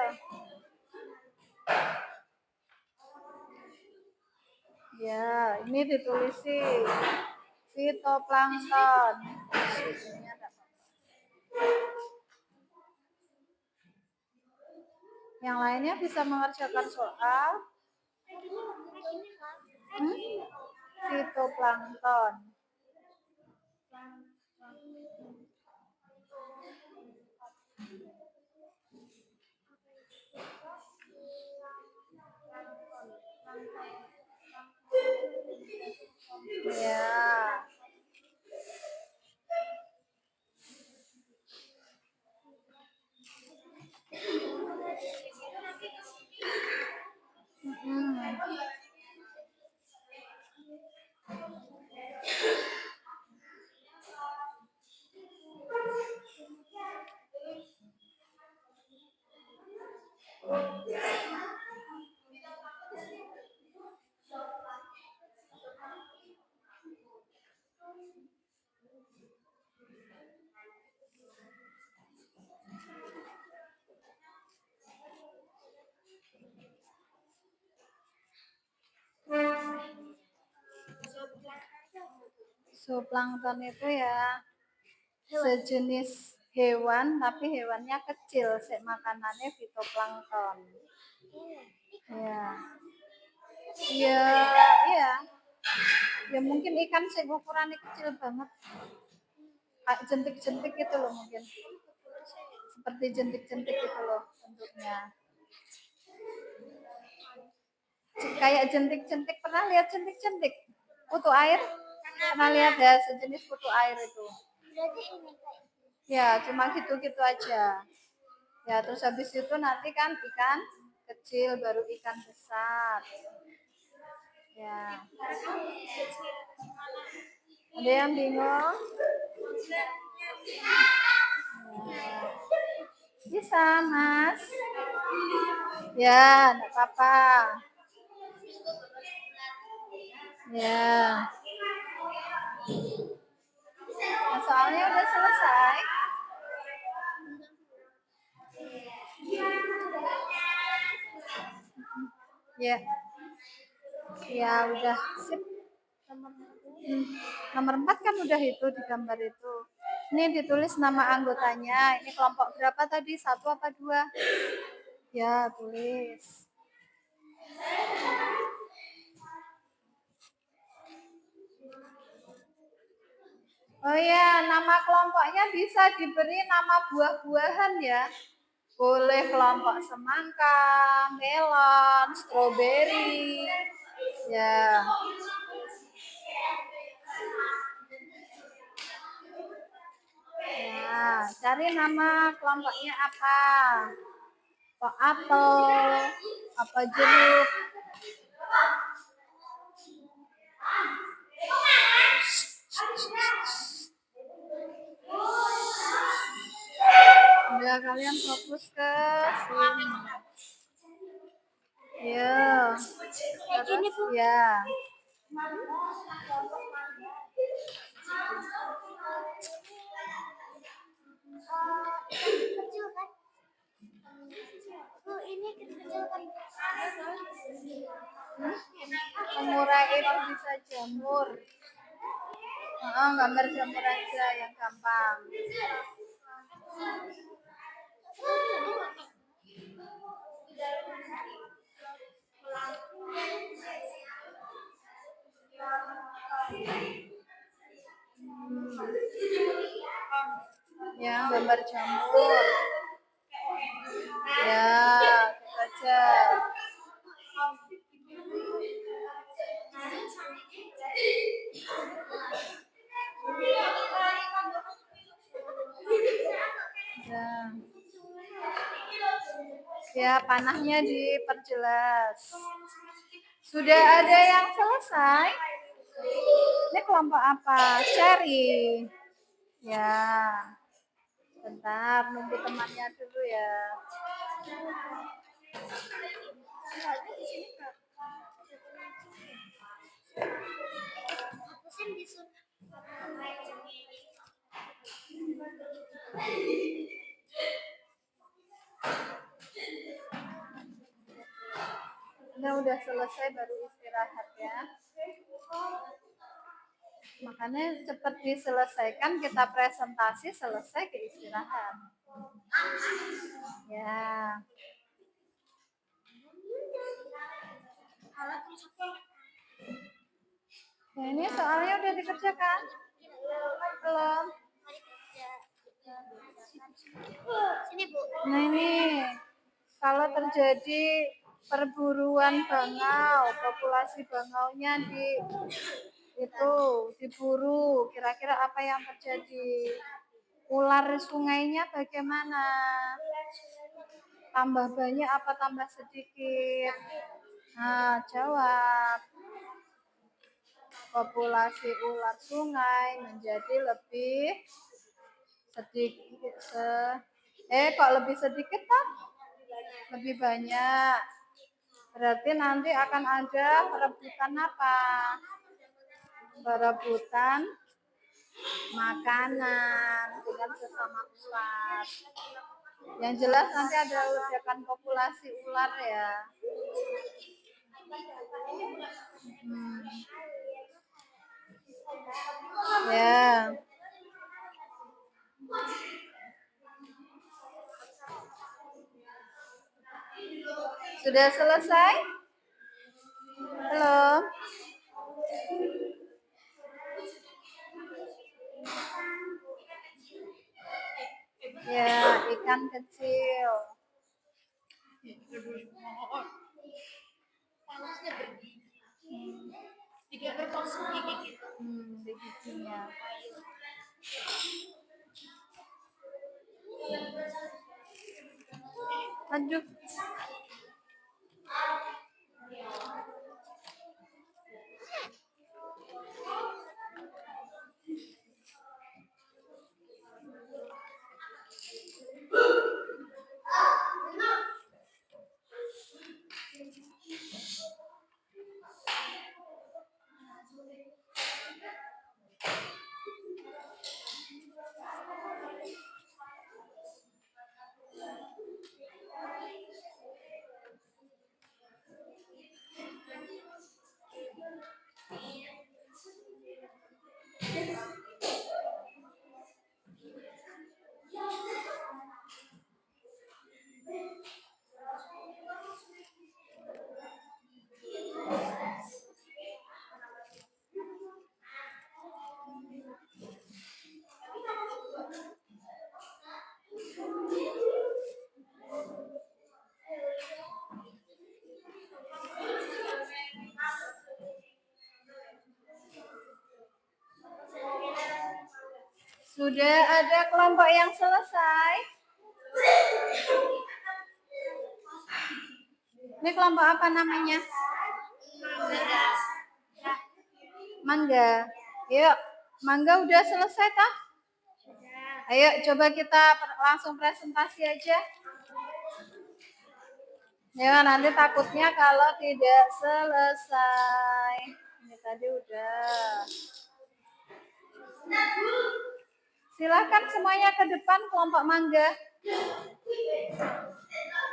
Ya, ini ditulisi fitoplankton. Yang lainnya bisa mengerjakan soal. Fitoplankton. Ya. Zooplankton itu ya sejenis hewan, tapi hewannya kecil. Makanannya fitoplankton. Ya. Iya, iya. Ya mungkin ikan sih ukurannya kecil banget. Jentik-jentik gitu loh mungkin. Seperti jentik-jentik gitu loh bentuknya. Kayak jentik-jentik, pernah lihat jentik-jentik? Kutu air? Pernah lihat ya sejenis kutu air itu. berarti ini kayak Ya, cuma gitu-gitu aja. Ya, terus habis itu nanti kan ikan kecil baru ikan besar. Ya. Ada yang bingung? Ya. Bisa, Mas. Ya, enggak apa-apa. Ya. Nah, soalnya udah selesai. Ya. Ya, udah. Sip. Nomor 4 kan udah itu di gambar itu. Ini ditulis nama anggotanya. Ini kelompok berapa tadi? 1 apa 2? Ya, tulis. Oh ya, nama kelompoknya bisa diberi nama buah-buahan ya. Boleh kelompok semangka, melon, stroberi. Ya. Ya, cari nama kelompoknya apa? Apa apel, apa jeruk. Udah kalian fokus ke sini. Ya. Terus ya. Kecil kan? Oh, ini kecil kan? Mengurai itu bisa jamur. Gambar jamur aja yang gampang. Ya, gambar jamur. Ya, itu aja. Ya, panahnya diperjelas. Sudah ada yang selesai? Ini kelompok apa? Cherry. Ya. Bentar, nunggu temannya dulu ya. Hapusin bisu. Nah, udah selesai baru istirahat ya. Makanya cepat diselesaikan, kita presentasi selesai ke istirahat. Ya. Nah, ini soalnya udah dikerjakan? Belum. Sini, Bu. Nah, ini kalau terjadi perburuan bangau, populasi bangaunya diburu, kira-kira apa yang terjadi? Ular sungainya bagaimana? Tambah banyak apa tambah sedikit? Nah, jawab. Populasi ular sungai menjadi lebih sedikit. Kok lebih sedikit kan? Lebih banyak. Berarti nanti akan ada perebutan apa? Perebutan makanan dengan sesama ular. Yang jelas nanti ada ledakan populasi ular ya. Ya. Sudah selesai? Belum? Ya, ikan kecil. Di giginya. Lanjut. Sudah ada kelompok yang selesai? Ini kelompok apa namanya? Mangga. Yuk, Mangga udah selesai kah? Ayo coba kita langsung presentasi aja. Ya, nanti takutnya kalau tidak selesai. Ini tadi udah. Silakan semuanya ke depan kelompok Mangga.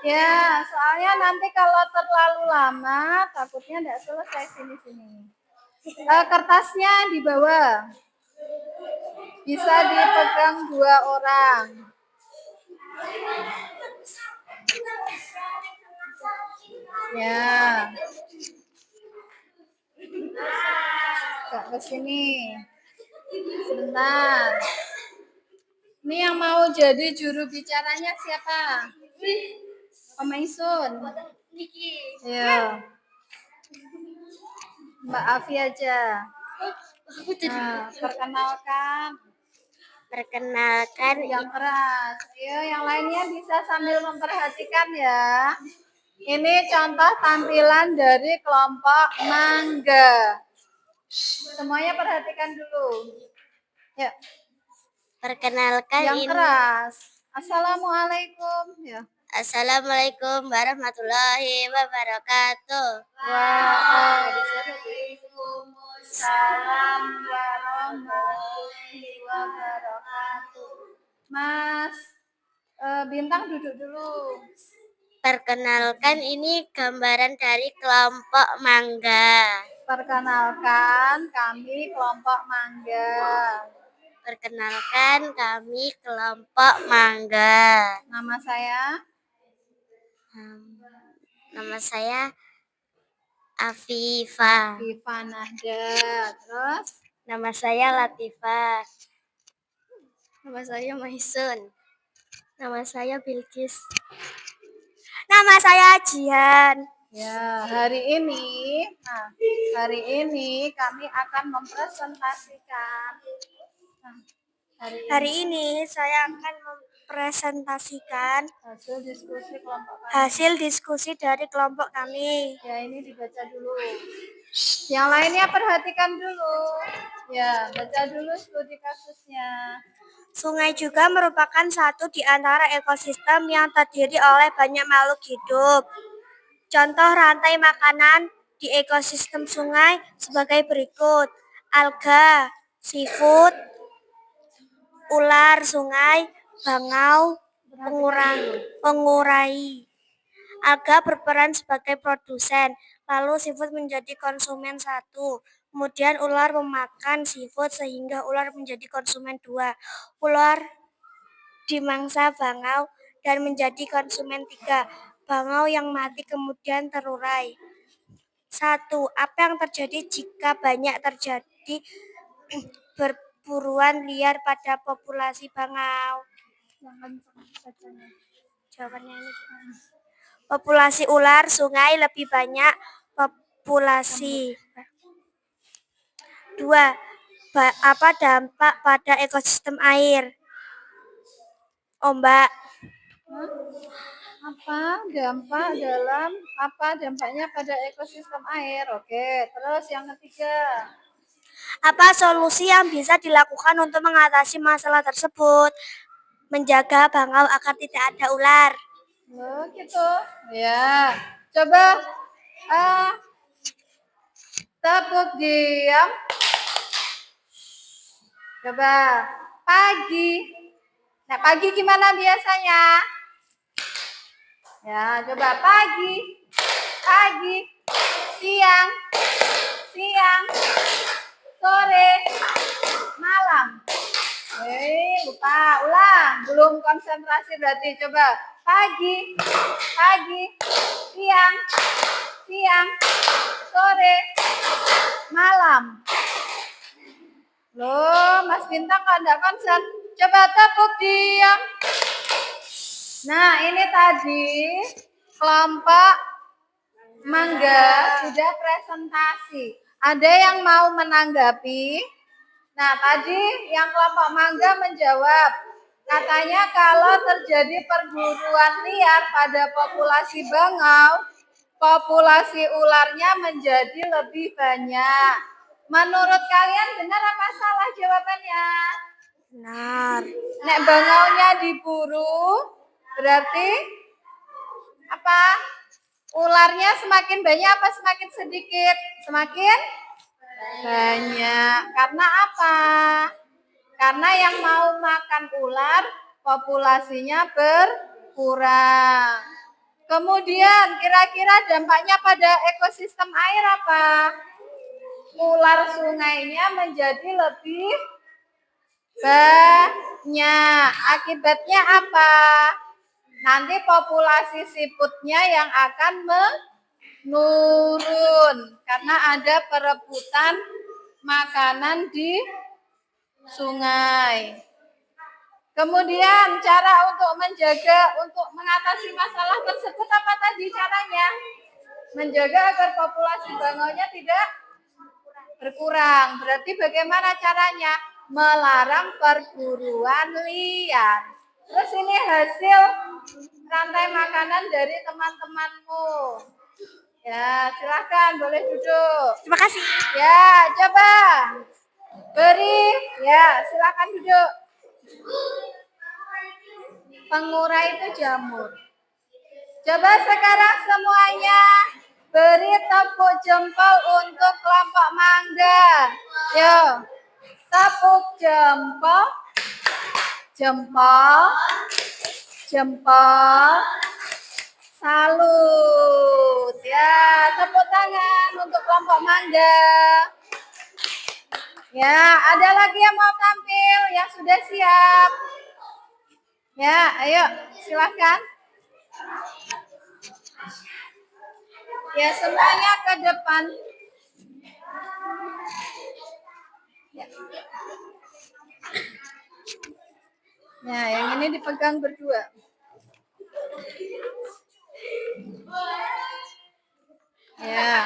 Ya, soalnya nanti kalau terlalu lama takutnya tidak selesai sini-sini. Kertasnya di bawah. Bisa dipegang 2 orang. Ya. Kak ke sini. Sebentar. Ini yang mau jadi juru bicaranya siapa? Om Maisun. Ya. Mbak Afi aja. Nah, perkenalkan yang keras. Ayo, yang lainnya bisa sambil memperhatikan ya. Ini contoh tampilan dari kelompok Mangga. Semuanya perhatikan dulu. Ya. Perkenalkan yang keras. Assalamualaikum. Ya. Assalamualaikum warahmatullahi wabarakatuh. Waalaikumsalam warahmatullahi wabarakatuh. Mas Bintang duduk dulu. Perkenalkan ini gambaran dari kelompok Mangga. Perkenalkan kami kelompok Mangga. Perkenalkan kami kelompok Mangga. Nama saya? Nama saya Afifah. Afifah Nahda. Terus? Nama saya Latifah. Nama saya Maisun. Nama saya Bilqis. Nama saya Jihan. Ya, hari ini kami akan mempresentasikan. Hari ini saya akan mempresentasikan hasil diskusi dari kelompok kami. Ya, ini dibaca dulu. Yang lainnya perhatikan dulu. Ya, baca dulu studi kasusnya. Sungai juga merupakan satu di antara ekosistem yang terdiri oleh banyak makhluk hidup. Contoh rantai makanan di ekosistem sungai sebagai berikut: alga, seafood, ular sungai, bangau, pengurai. Alga berperan sebagai produsen, lalu seafood menjadi konsumen 1. Kemudian ular memakan seafood sehingga ular menjadi konsumen 2. Ular dimangsa bangau dan menjadi konsumen 3. Bangau yang mati kemudian terurai. 1. Apa yang terjadi jika banyak terjadi perburuan liar pada populasi bangau? Jawabannya ini. Populasi ular sungai lebih banyak populasi. 2. Apa dampak pada ekosistem air? Ombak. Dampaknya pada ekosistem air? Oke, terus yang ketiga. Apa solusi yang bisa dilakukan untuk mengatasi masalah tersebut? Menjaga bangau agar tidak ada ular. Oh, gitu. Ya. Coba tepuk diam. Coba pagi. Nah, pagi gimana biasanya? Ya, coba pagi, siang, sore, malam. Lupa, ulang. Belum konsentrasi berarti. Coba pagi, siang, sore, malam. Loh, Mas Bintang kok enggak konsen? Coba tepuk diam. Nah, ini tadi kelompok Mangga sudah presentasi. Ada yang mau menanggapi? Nah, tadi yang kelompok mangga menjawab, katanya kalau terjadi perburuan liar pada populasi bangau, populasi ularnya menjadi lebih banyak. Menurut kalian benar apa salah jawabannya? Benar. Nek bangaunya diburu, berarti apa? Ularnya semakin banyak apa semakin sedikit? Semakin banyak. Karena apa? Karena yang mau makan ular populasinya berkurang. Kemudian kira-kira dampaknya pada ekosistem air apa? Ular sungainya menjadi lebih banyak. Akibatnya apa? Nanti populasi siputnya yang akan menurun karena ada perebutan makanan di sungai. Kemudian cara untuk mengatasi masalah tersebut apa tadi caranya? Menjaga agar populasi bangaunya tidak berkurang. Berarti bagaimana caranya? Melarang perburuan liar. Terus ini hasil rantai makanan dari teman-temanmu. Ya, silakan boleh duduk. Terima kasih. Ya, coba beri. Ya, silakan duduk. Pengurai itu jamur. Coba sekarang semuanya beri tepuk jempol untuk kelompok mangga. Yo, tepuk jempol, jempol, jempol. Salut. Ya, tepuk tangan untuk kelompok mangga. Ya, ada lagi yang mau tampil yang sudah siap. Ya, ayo silakan. Ya, semuanya ke depan. Ya. Nah, yang ini dipegang berdua. Ya.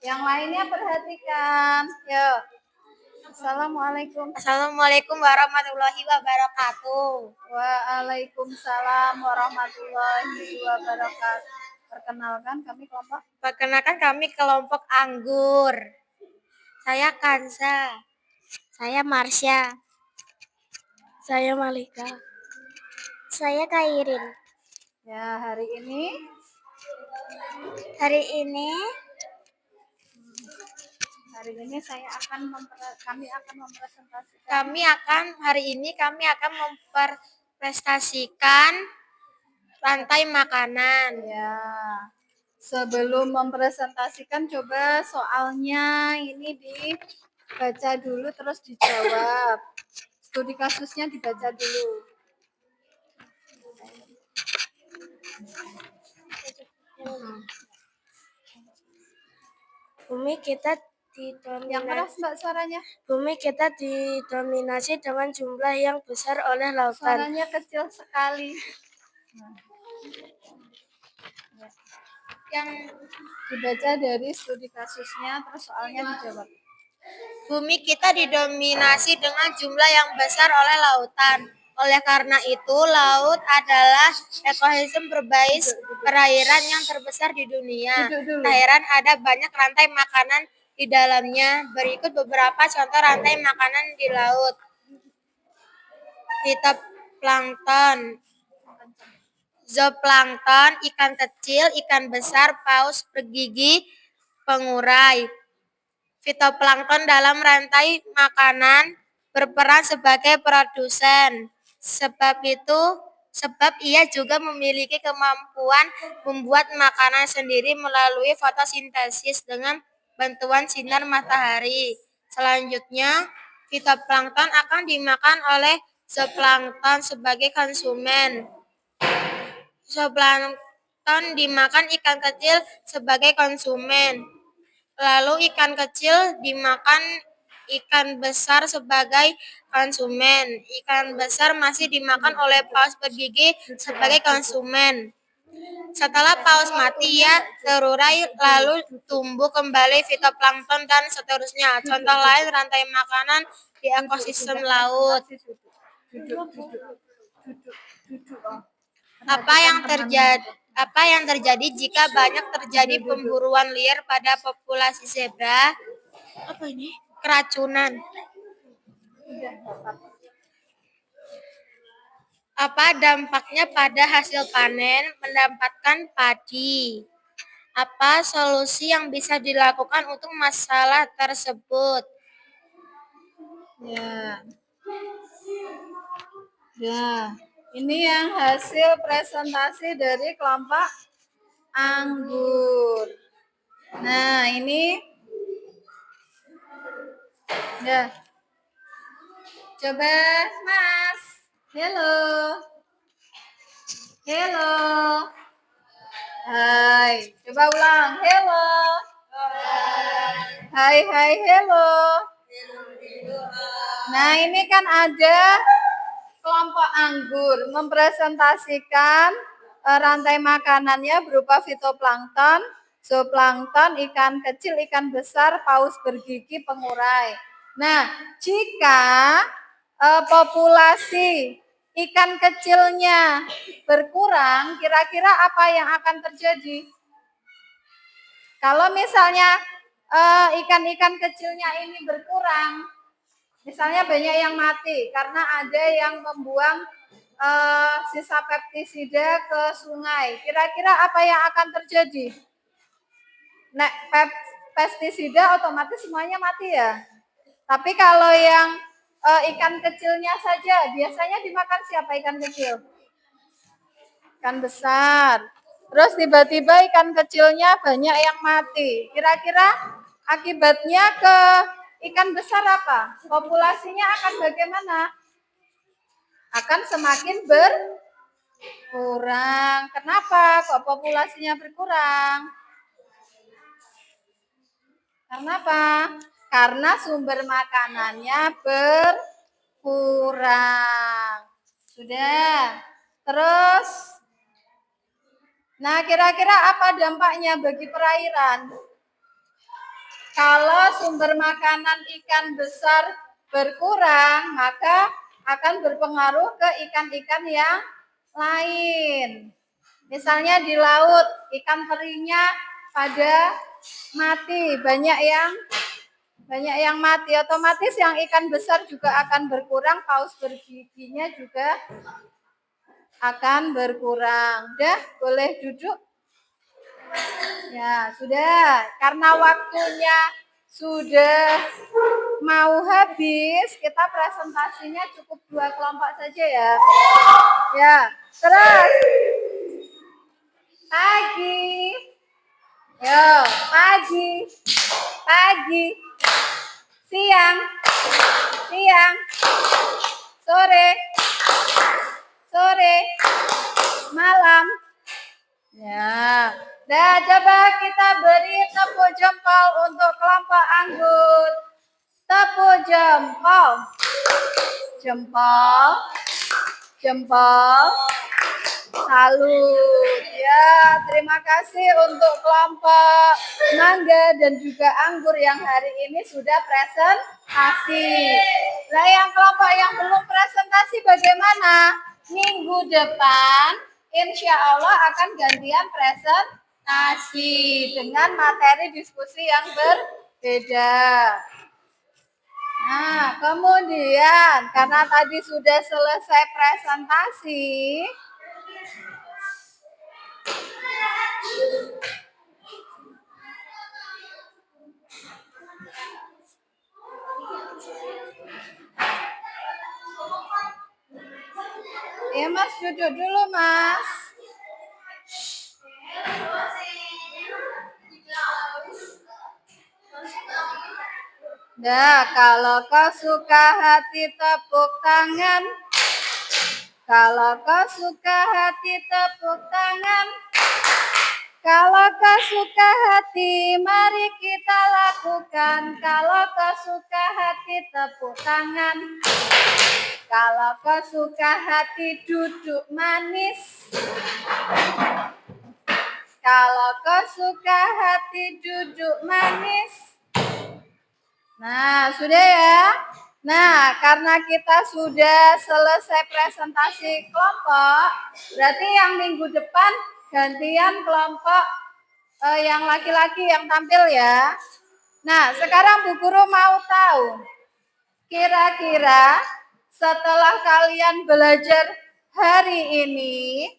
Yang lainnya perhatikan. Yuk. Assalamualaikum. Assalamualaikum warahmatullahi wabarakatuh. Waalaikumsalam warahmatullahi wabarakatuh. Perkenalkan kami kelompok Anggur. Saya Kansa. Saya Marsha. Saya Malika. Saya Kairin. Ya, hari ini kami akan mempresentasikan rantai makanan. ya. Sebelum mempresentasikan coba soalnya ini dibaca dulu terus dijawab. Studi kasusnya dibaca dulu. Bumi kita Yang keras Mbak suaranya. Bumi kita didominasi dengan jumlah yang besar oleh lautan. Suaranya kecil sekali. Yang dibaca dari studi kasusnya terus soalnya dijawab. Bumi kita didominasi dengan jumlah yang besar oleh lautan. Oleh karena itu, laut adalah ekosistem berbasis perairan yang terbesar di dunia. Perairan ada banyak rantai makanan di dalamnya. Berikut beberapa contoh rantai makanan di laut. Fitoplankton, zooplankton, ikan kecil, ikan besar, paus bergigi, pengurai. Fitoplankton dalam rantai makanan berperan sebagai produsen. Sebab ia juga memiliki kemampuan membuat makanan sendiri melalui fotosintesis dengan bantuan sinar matahari. Selanjutnya, fitoplankton akan dimakan oleh zooplankton sebagai konsumen. Zooplankton dimakan ikan kecil sebagai konsumen. Lalu ikan kecil dimakan ikan besar sebagai konsumen. Ikan besar masih dimakan oleh paus bergigi sebagai konsumen. Setelah paus mati, ia terurai lalu tumbuh kembali fitoplankton dan seterusnya. Contoh lain rantai makanan di ekosistem laut. Apa yang terjadi jika banyak terjadi pemburuan liar pada populasi zebra? Keracunan. Apa dampaknya pada hasil panen? Mendapatkan padi. Apa solusi yang bisa dilakukan untuk masalah tersebut? Ya. Ya, ini yang hasil presentasi dari kelompok anggur. Nah, ini ya. Coba Mas. Halo. Halo. Hai. Coba ulang. Hello. Hai, hai, hello. Nah, ini kan ada kelompok anggur mempresentasikan rantai makanannya berupa fitoplankton, zooplankton, ikan kecil, ikan besar, paus bergigi, pengurai. Nah, jika populasi ikan kecilnya berkurang, kira-kira apa yang akan terjadi? Kalau misalnya ikan-ikan kecilnya ini berkurang, misalnya banyak yang mati karena ada yang membuang sisa pestisida ke sungai. Kira-kira apa yang akan terjadi? Nah, pestisida otomatis semuanya mati ya. Tapi kalau yang ikan kecilnya saja, biasanya dimakan siapa ikan kecil? Ikan besar. Terus tiba-tiba ikan kecilnya banyak yang mati. Kira-kira akibatnya ke ikan besar apa? Populasinya akan bagaimana? Akan semakin berkurang. Kenapa kok populasinya berkurang? Karena apa? Karena sumber makanannya berkurang. Sudah. Terus, nah kira-kira apa dampaknya bagi perairan? Kalau sumber makanan ikan besar berkurang, maka akan berpengaruh ke ikan-ikan yang lain. Misalnya di laut, ikan terinya pada mati, banyak yang mati. Otomatis yang ikan besar juga akan berkurang, paus bergiginya juga akan berkurang. Udah, boleh duduk? Ya, sudah. Karena waktunya sudah mau habis, kita presentasinya cukup 2 kelompok saja ya. Ya, terus. Pagi. Yo, pagi. Pagi. Siang. Siang. Sore. Sore. Malam. Ya. Nah, coba kita beri tepuk jempol untuk kelompok anggur. Tepuk jempol. Jempol. Jempol. Salut. Ya, terima kasih untuk kelompok mangga dan juga anggur yang hari ini sudah presentasi. Nah, yang kelompok yang belum presentasi bagaimana? Minggu depan insya Allah akan gantian presentasi dengan materi diskusi yang berbeda. Nah, kemudian karena tadi sudah selesai presentasi, ya Mas, duduk dulu Mas. Nah, kalau kau suka hati tepuk tangan. Kalau kau suka hati tepuk tangan. Kalau kau suka hati, mari kita lakukan. Kalau kau suka hati tepuk tangan. Kalau kau suka hati duduk manis. Kalau kau suka hati duduk manis. Nah, sudah ya. Nah, karena kita sudah selesai presentasi kelompok, berarti yang minggu depan gantian kelompok yang laki-laki yang tampil ya. Nah, sekarang Bu Guru mau tahu, kira-kira setelah kalian belajar hari ini,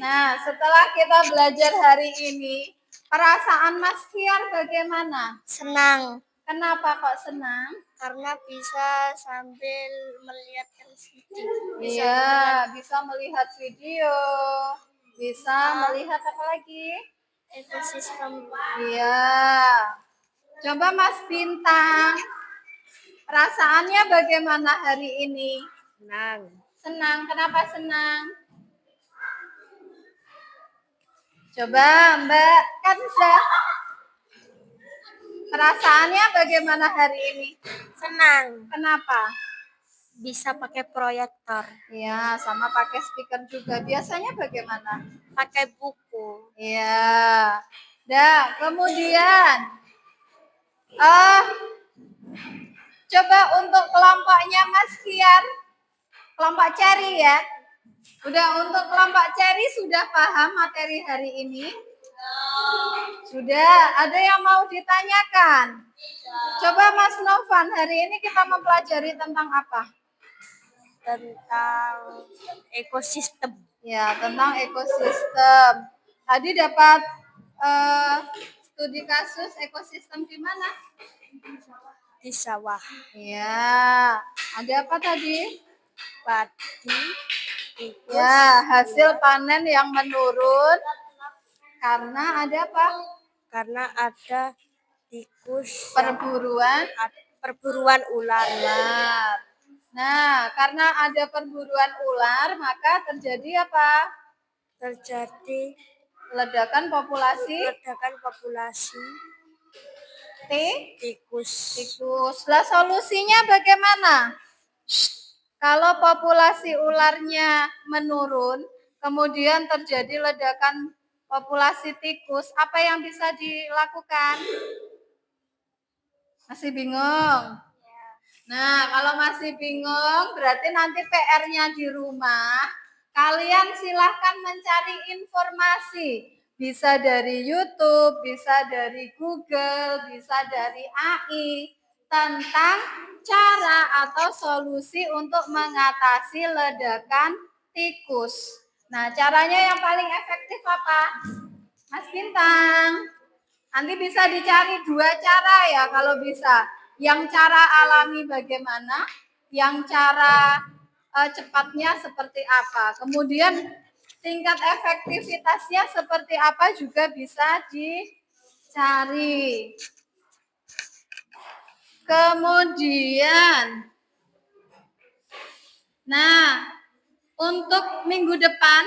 nah setelah kita belajar hari ini, perasaan Mas Kiar bagaimana? Senang Kenapa kok senang? karena bisa sambil melihat video. Iya, bisa melihat video, bisa melihat apa lagi? Ekosistem. Iya. Coba Mas Bintang, perasaannya bagaimana hari ini? Senang. Senang, kenapa senang? Coba Mbak Kanza, perasaannya bagaimana hari ini? Senang. Kenapa? Bisa pakai proyektor. Ya, sama pakai speaker juga. Biasanya bagaimana? Pakai buku. Iya. Dah, kemudian coba untuk kelompoknya Mas Kiar, kelompok Cherry ya. Udah untuk kelompok Cherry sudah paham materi hari ini? Sudah. Ada yang mau ditanyakan? Coba Mas Novan, hari ini kita mempelajari tentang apa? Tentang ekosistem. Ya, tentang ekosistem. Tadi dapat studi kasus ekosistem di mana? Di sawah. Ya, ada apa tadi? Padi. Tikus. Ya, hasil panen yang menurun karena ada apa? Karena ada tikus. Perburuan ular. Nah, karena ada perburuan ular, maka terjadi apa? Terjadi Ledakan populasi tikus. Lah solusinya bagaimana? Kalau populasi ularnya menurun, kemudian terjadi ledakan populasi tikus, apa yang bisa dilakukan? Masih bingung? Nah, kalau masih bingung, berarti nanti PR-nya di rumah, kalian silahkan mencari informasi. Bisa dari YouTube, bisa dari Google, bisa dari AI, tentang cara atau solusi untuk mengatasi ledakan tikus. Nah, caranya yang paling efektif apa? Mas Bintang, nanti bisa dicari 2 cara ya kalau bisa. Yang cara alami bagaimana, yang cara cepatnya seperti apa. Kemudian tingkat efektivitasnya seperti apa juga bisa dicari. Kemudian, nah, untuk minggu depan,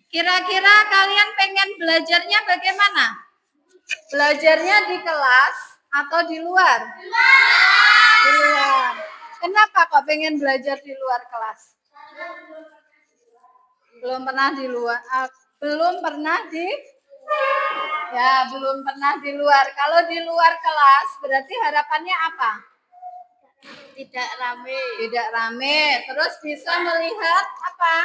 kira-kira kalian pengen belajarnya bagaimana? Belajarnya di kelas atau di luar? Di luar. Kenapa kok pengen belajar di luar kelas? Belum pernah di luar. Belum pernah di luar. Kalau di luar kelas berarti harapannya apa? Tidak rame. Tidak rame. Terus bisa melihat apa?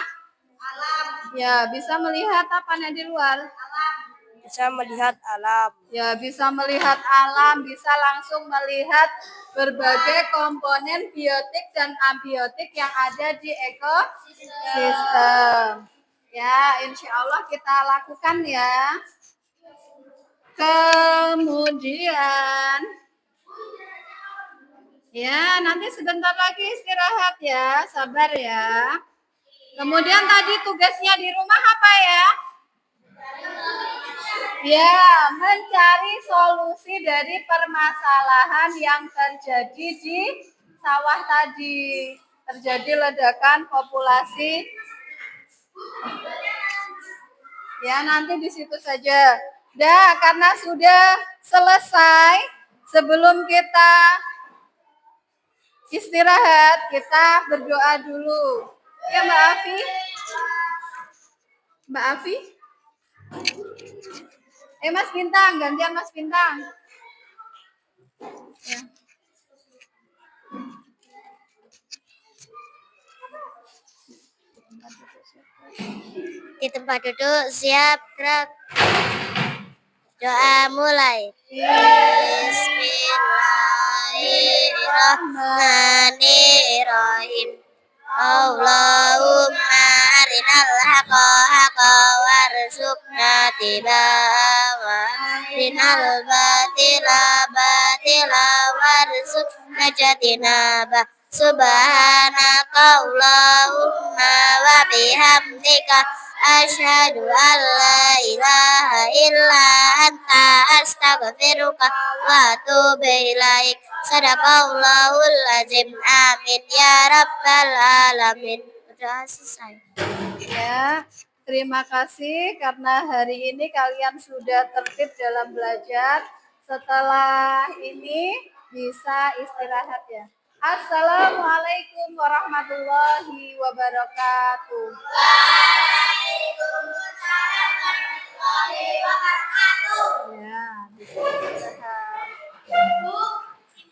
Alam. Ya, bisa melihat apa di luar? Alam. Bisa melihat alam. Ya, bisa melihat alam, bisa langsung melihat berbagai komponen biotik dan abiotik yang ada di ekosistem. Ya, insya Allah kita lakukan ya. Kemudian, ya nanti sebentar lagi istirahat ya, sabar ya. Kemudian tadi tugasnya di rumah apa ya? Ya, mencari solusi dari permasalahan yang terjadi di sawah tadi. Terjadi ledakan populasi. Ya, nanti di situ saja. Dah, karena sudah selesai, sebelum kita Istirahat, kita berdoa dulu. Ya Mbak Afi? Mbak Afi? Mas Bintang, gantian Mas Bintang. Ya. Di tempat duduk, siap, gerak. Doa mulai. Bismillahirrahmanirrahim. Allahumma arinal haqqa haqqa warzuqna tibaa wa arinal batila batila warzuqna jatinaba. Subhanaka Allahumma wa bihamdika asyhadu an la ilaha illa anta astaghfiruka wa atubu ilaik. Sadaqallahul azim. Amin ya rabbal alamin. Udah selesai. Ya, terima kasih karena hari ini kalian sudah tertib dalam belajar. Setelah ini bisa istirahat ya. Assalamualaikum warahmatullahi wabarakatuh.